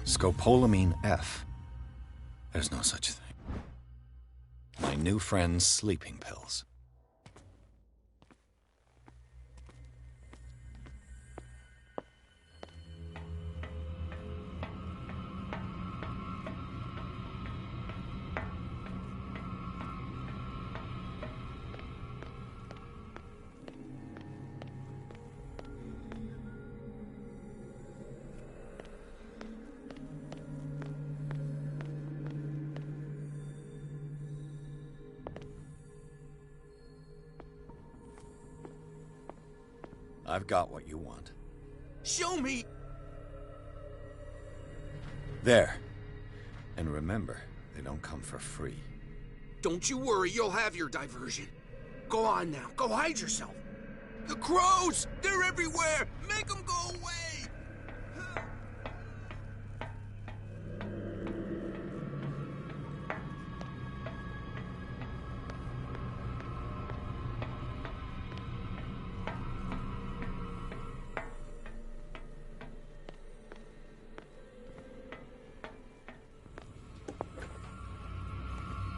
Scopolamine F. There's no such thing. My new friend's sleeping pills. I've got what you want. Show me! There. And remember, they don't come for free. Don't you worry, you'll have your diversion. Go on now, go hide yourself. The crows! They're everywhere! Make them go away!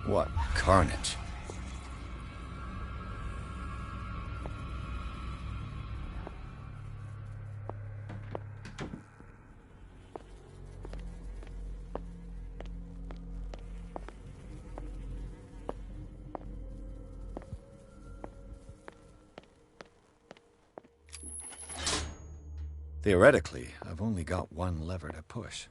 What carnage. Theoretically, I've only got one lever to push.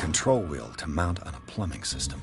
control wheel to mount on a plumbing system.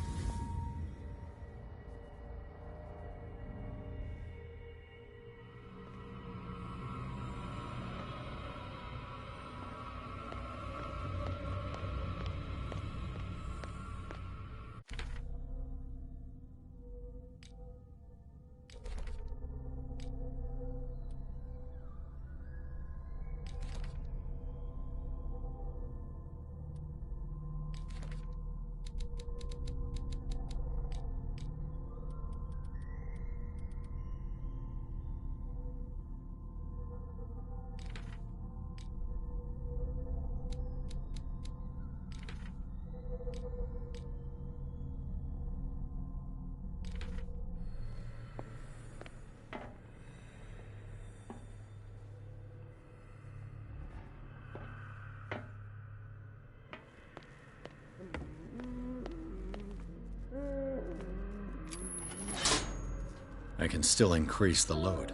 I can still increase the load.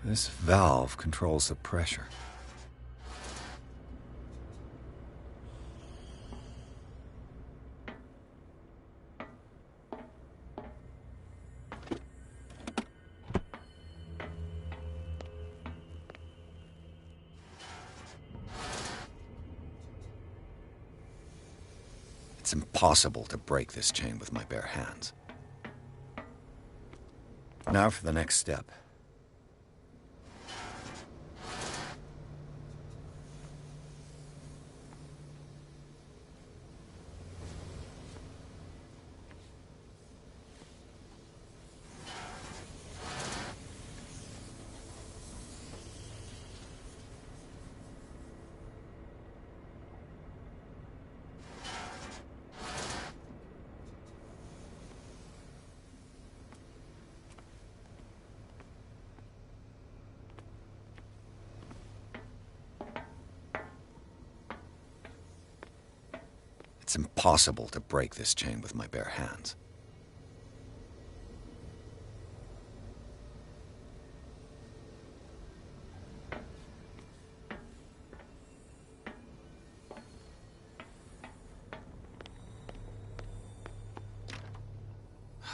This valve controls the pressure. It's impossible to break this chain with my bare hands. Now for the next step. It's impossible to break this chain with my bare hands.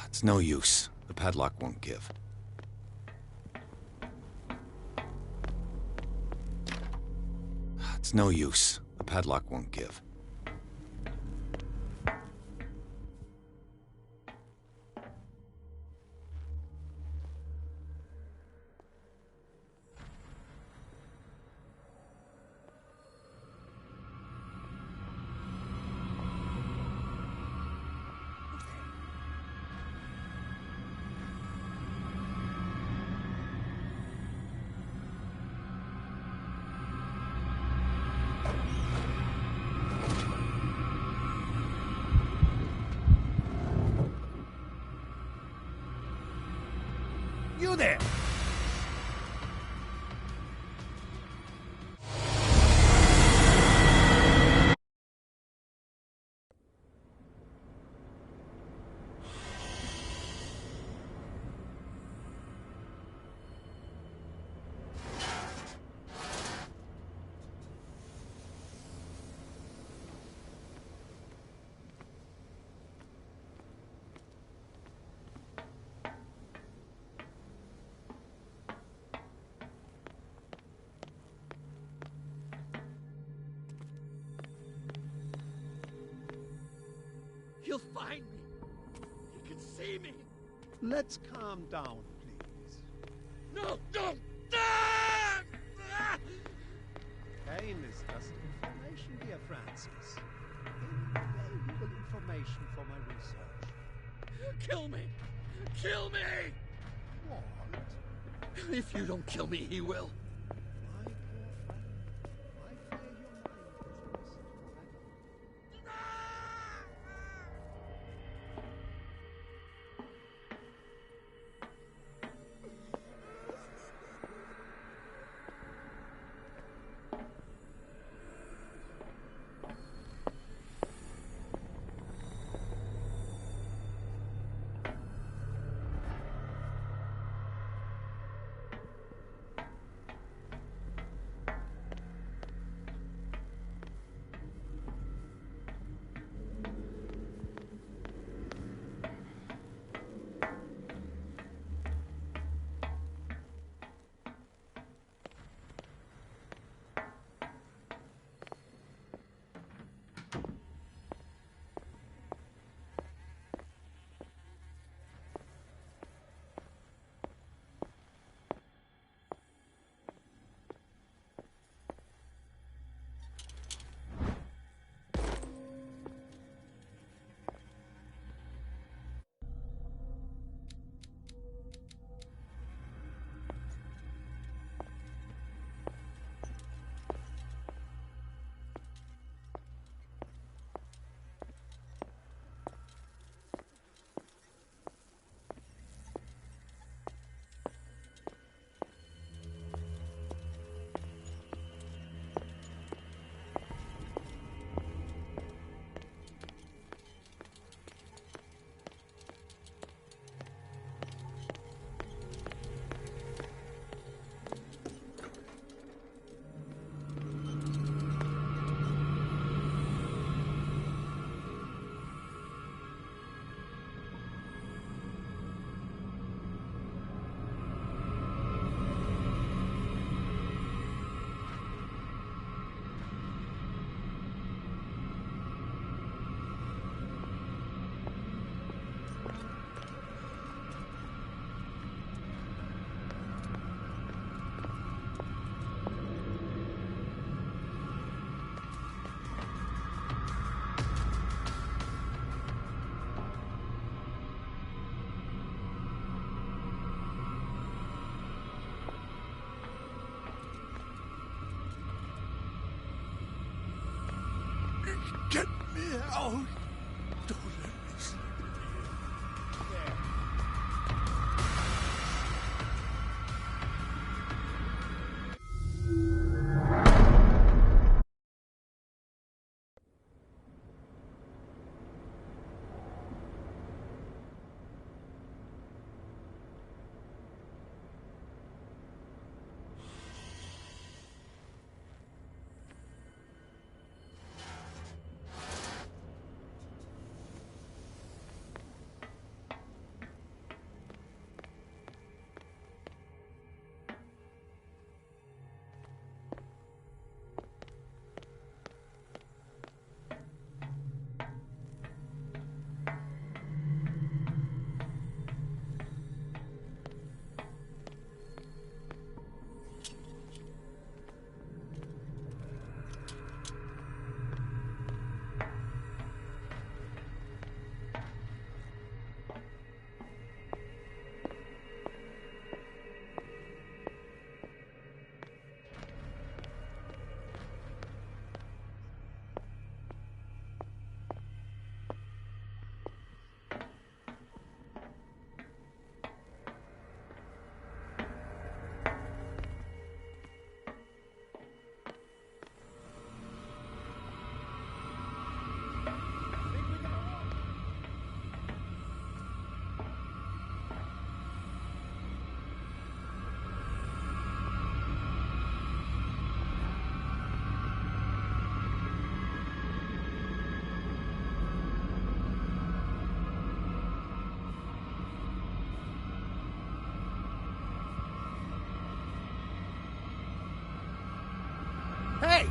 It's no use. The padlock won't give. It's no use. The padlock won't give. You there! He'll find me. He can see me. Let's calm down, please. No, no! Ah! Ah! Pain is just information, dear Francis. Invaluable information for my research. Kill me! Kill me! What? If you don't kill me, he will. My poor Get me out! Don't let me sleep here. Hey!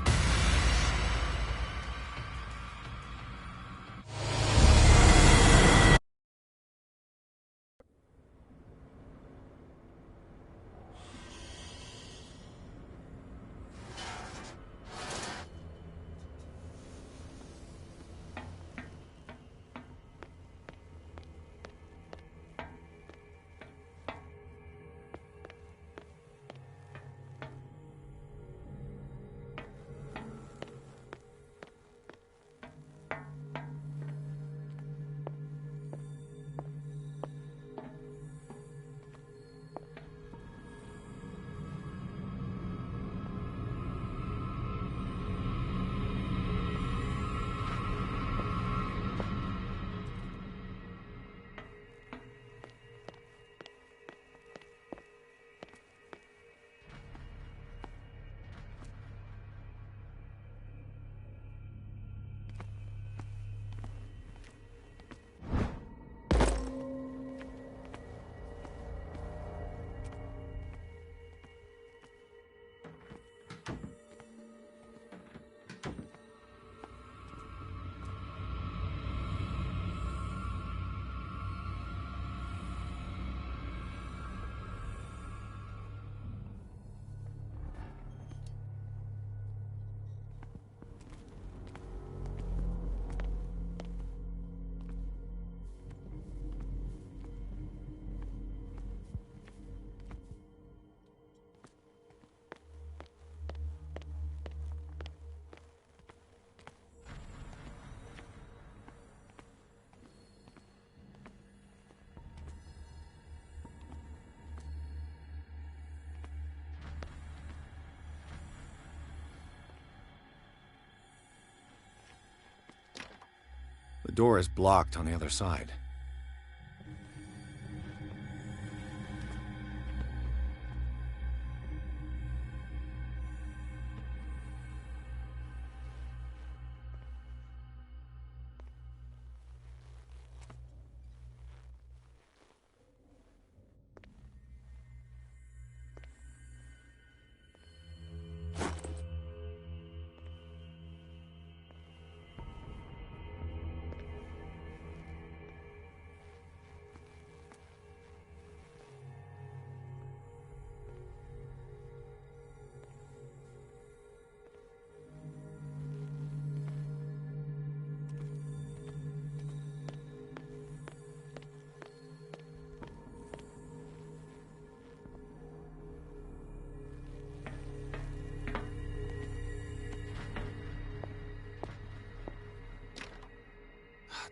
The door is blocked on the other side.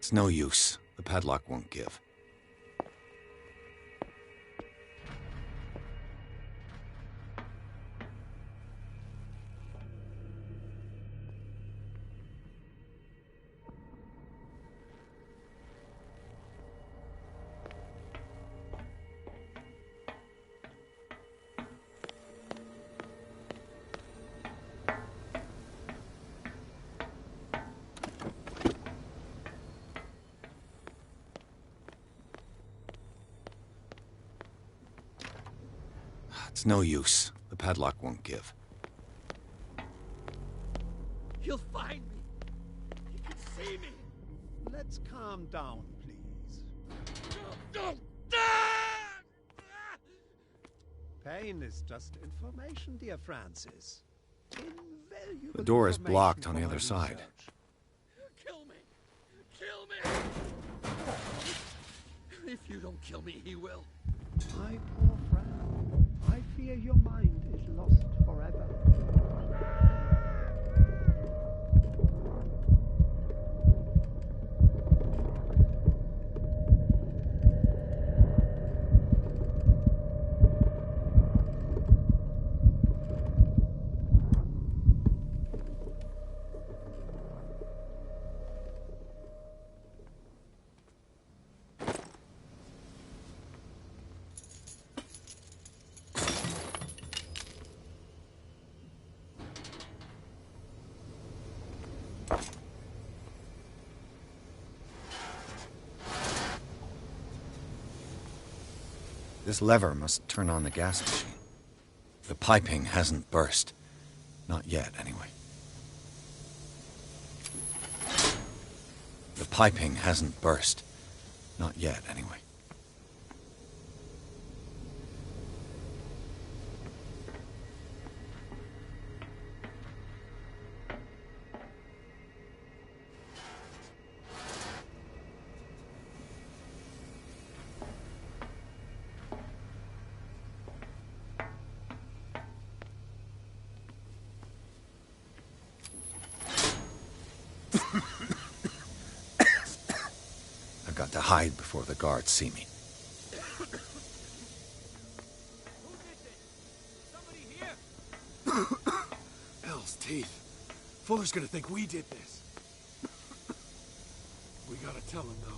It's no use. The padlock won't give. It's no use. The padlock won't give. He'll find me. He can see me. Let's calm down, please. Pain is just information, dear Francis. Invaluable The door is information blocked on for the my other side. research. Kill me. Kill me. If you don't kill me, he will. My poor friend, I fear your mind is lost forever. This lever must turn on the gas machine. The piping hasn't burst. Not yet, anyway. The piping hasn't burst. Not yet, anyway. I've got to hide before the guards see me. Hell's teeth. Fuller's gonna think we did this. We gotta tell him, though.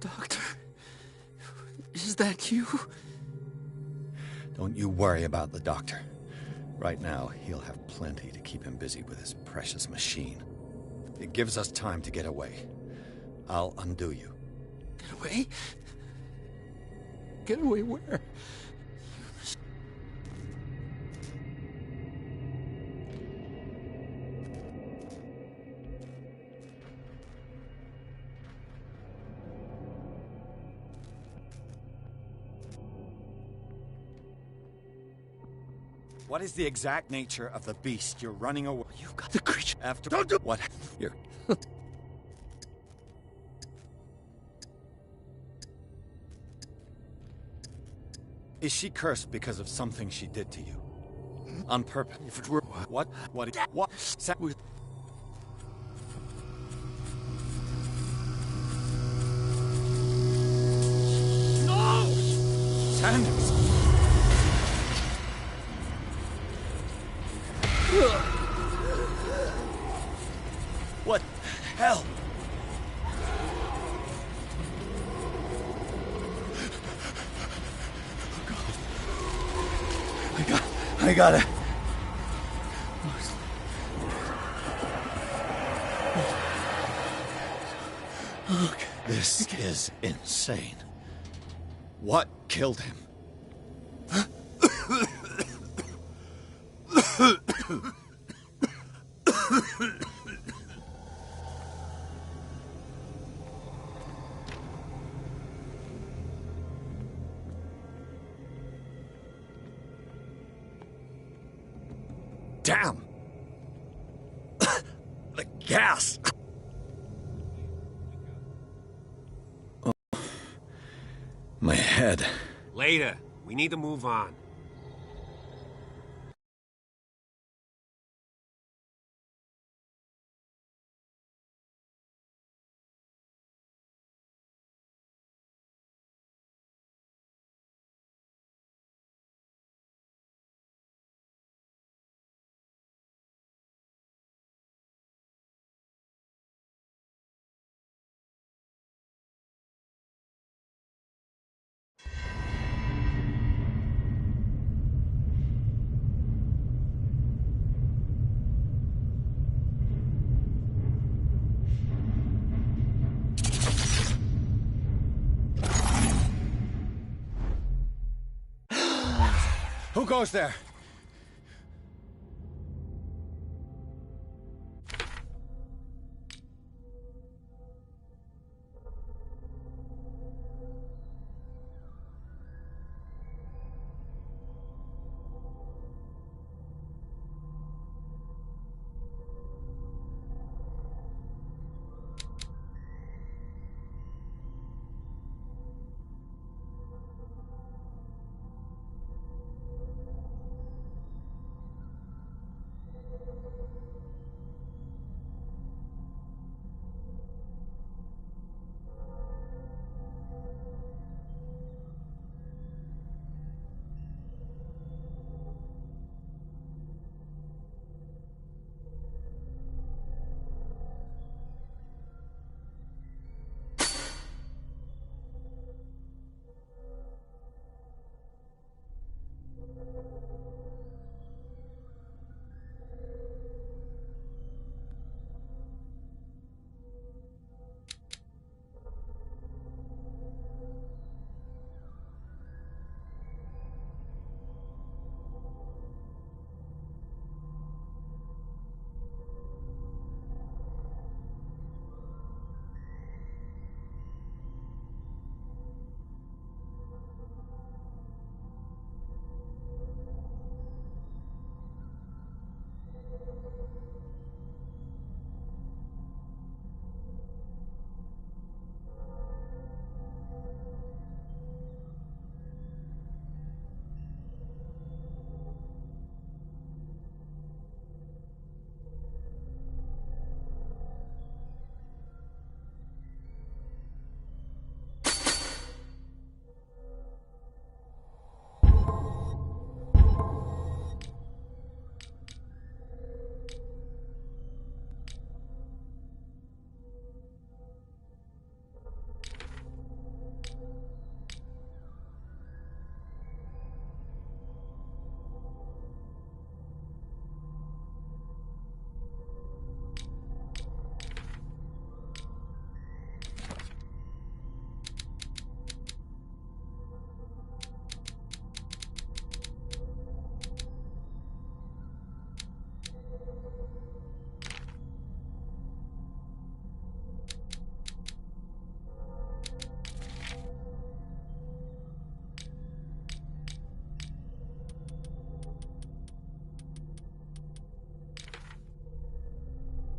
Doctor, is that you? Don't you worry about the doctor. Right now, he'll have plenty to keep him busy with his precious machine. It gives us time to get away. I'll undo you. Get away? Get away where? What is the exact nature of the beast you're running away? You've got the creature. After Don't do what? You're... Is she cursed because of something she did to you? On purpose? If it were What? Anders! What the hell? I gotta... Look. This is insane. What killed him? Damn! The gas! Oh. My head. Later. We need to move on. Who goes there?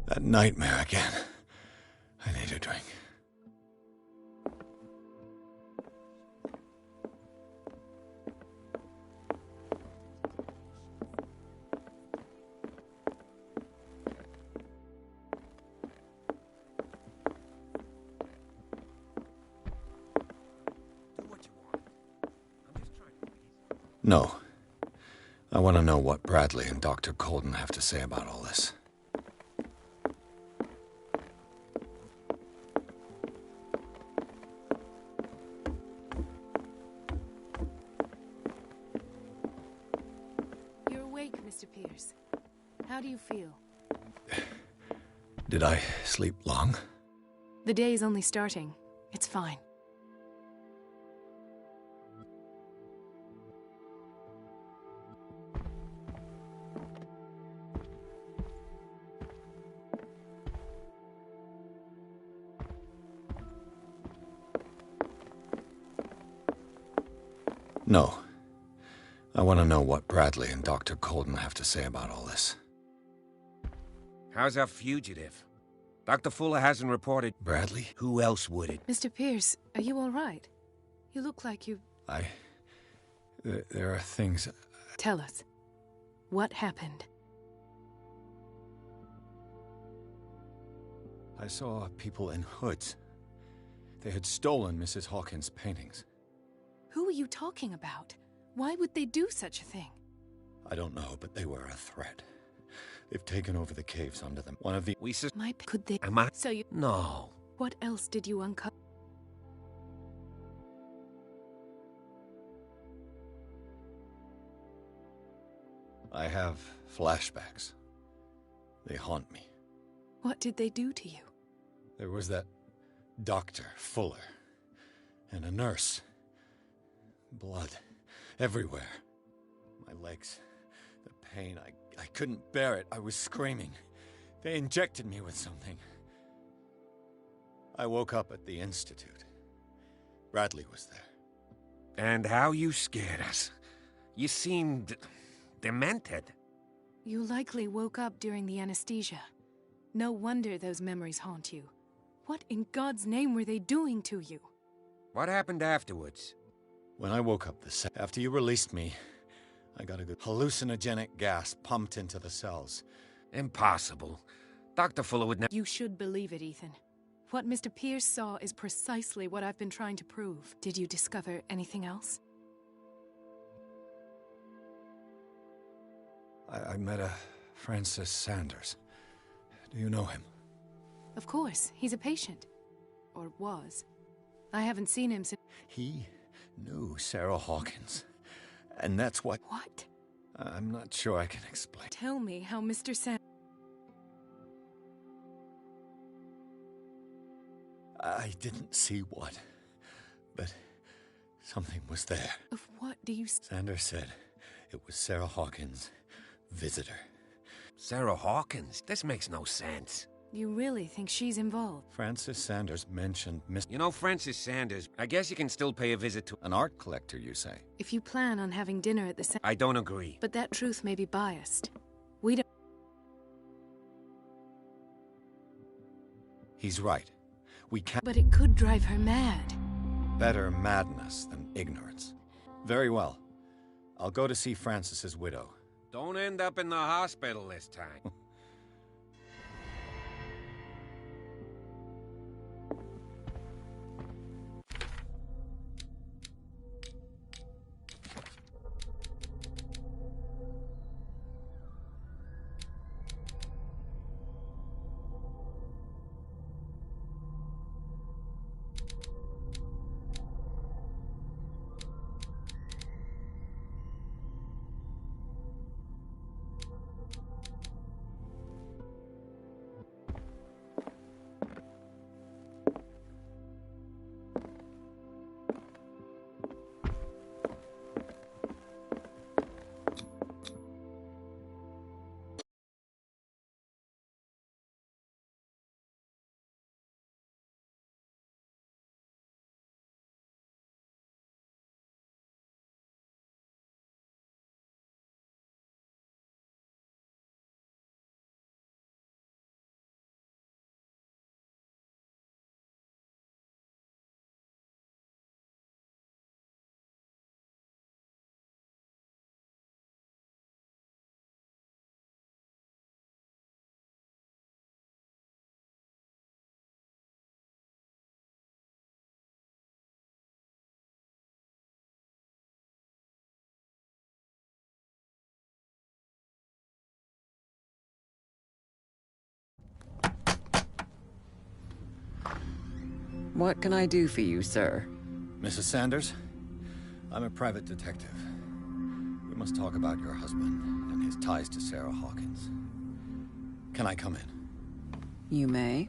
That nightmare again. I need a drink. Do what you want. I'm just trying No. I want to know what Bradley and Dr. Colden have to say about all this. You're awake, Mr. Pierce. How do you feel? Did I sleep long? The day is only starting. It's fine. No. I want to know what Bradley and Dr. Colden have to say about all this. How's our fugitive? Dr. Fuller hasn't reported... Bradley? Who else would it? Mr. Pierce, are you all right? You look like you... There are things... Tell us. What happened? I saw people in hoods. They had stolen Mrs. Hawkins' paintings. Who are you talking about? Why would they do such a thing? I don't know, but they were a threat. They've taken over the caves under them. One of the... Could they... Am I... So you... No. What else did you uncover? I have flashbacks. They haunt me. What did they do to you? There was that Dr. Fuller. And a nurse. Blood. Everywhere. My legs. The pain. I couldn't bear it. I was screaming. They injected me with something. I woke up at the Institute. Bradley was there. And how you scared us. You seemed... demented. You likely woke up during the anesthesia. No wonder those memories haunt you. What in God's name were they doing to you? What happened afterwards? When I woke up after you released me, I got a good hallucinogenic gas pumped into the cells. Impossible. Dr. Fuller would never... You should believe it, Ethan. What Mr. Pierce saw is precisely what I've been trying to prove. Did you discover anything else? I met a Francis Sanders. Do you know him? Of course. He's a patient. Or was. I haven't seen him since... He knew Sarah Hawkins. And that's what... What? I'm not sure I can explain. Tell me how Mr. Sanders... I didn't see what, but something was there. Of what do you... Sanders said it was Sarah Hawkins' visitor. Sarah Hawkins? This makes no sense. You really think she's involved? Francis Sanders mentioned Miss... You know, Francis Sanders, I guess you can still pay a visit to... An art collector, you say? If you plan on having dinner at the... I don't agree. But that truth may be biased. We don't... He's right. We can't... But it could drive her mad. Better madness than ignorance. Very well. I'll go to see Francis's widow. Don't end up in the hospital this time. What can I do for you, sir? Mrs. Sanders, I'm a private detective. We must talk about your husband and his ties to Sarah Hawkins. Can I come in? You may.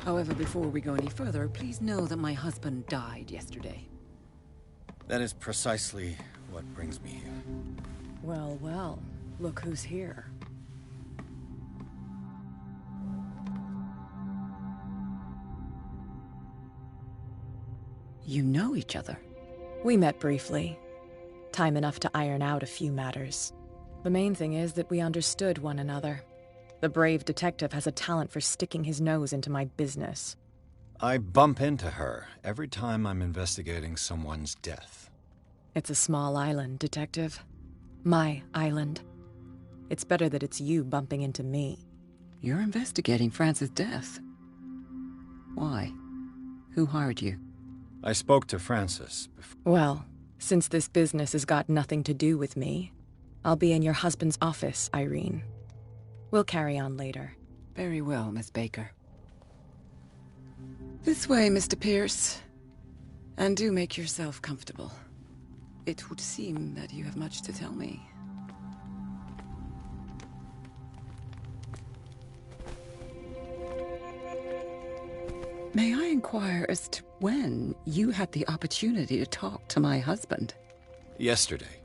However, before we go any further, please know that my husband died yesterday. That is precisely what brings me here. Well, well, look who's here. You know each other? We met briefly. Time enough to iron out a few matters. The main thing is that we understood one another. The brave detective has a talent for sticking his nose into my business. I bump into her every time I'm investigating someone's death. It's a small island, Detective. My island. It's better that it's you bumping into me. You're investigating Francis' death. Why? Who hired you? I spoke to Francis before. Well, since this business has got nothing to do with me, I'll be in your husband's office, Irene. We'll carry on later. Very well, Miss Baker. This way, Mr. Pierce. And do make yourself comfortable. It would seem that you have much to tell me. May I inquire as to when you had the opportunity to talk to my husband? Yesterday.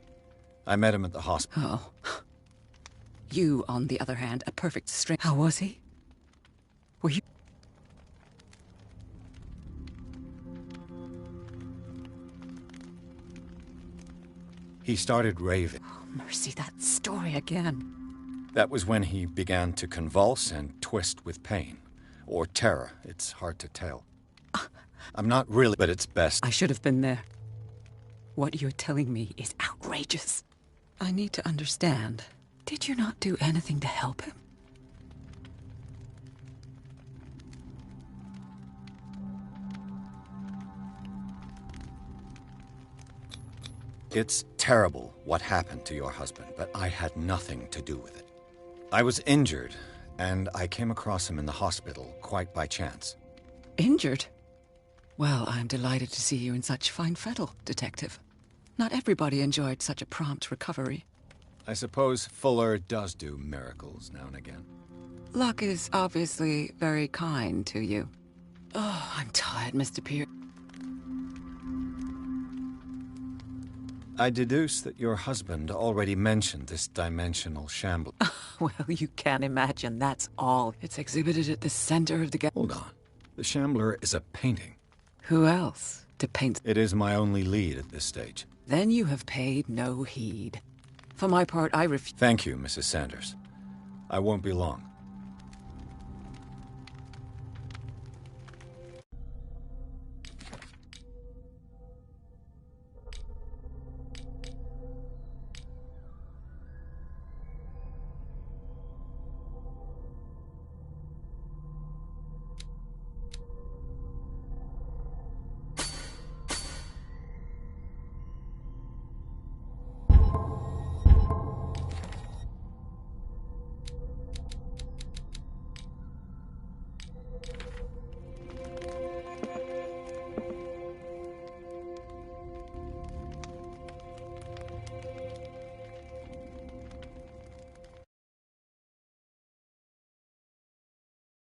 I met him at the hospital. Oh. You, on the other hand, a perfect stranger. How was he? Were you... He started raving. Oh, mercy, that story again. That was when he began to convulse and twist with pain. Or terror. It's hard to tell. I'm not really, but it's best. I should have been there. What you're telling me is outrageous. I need to understand. Did you not do anything to help him? It's terrible what happened to your husband, but I had nothing to do with it. I was injured, and I came across him in the hospital quite by chance. Injured? Well, I'm delighted to see you in such fine fettle, Detective. Not everybody enjoyed such a prompt recovery. I suppose Fuller does do miracles now and again. Luck is obviously very kind to you. Oh, I'm tired, Mr. Pierce. I deduce that your husband already mentioned this dimensional shambler. Well, you can't imagine that's all. It's exhibited at the center of the Hold on. The shambler is a painting. Who else to paint? It is my only lead at this stage. Then you have paid no heed. For my part, I refuse. Thank you, Mrs. Sanders. I won't be long.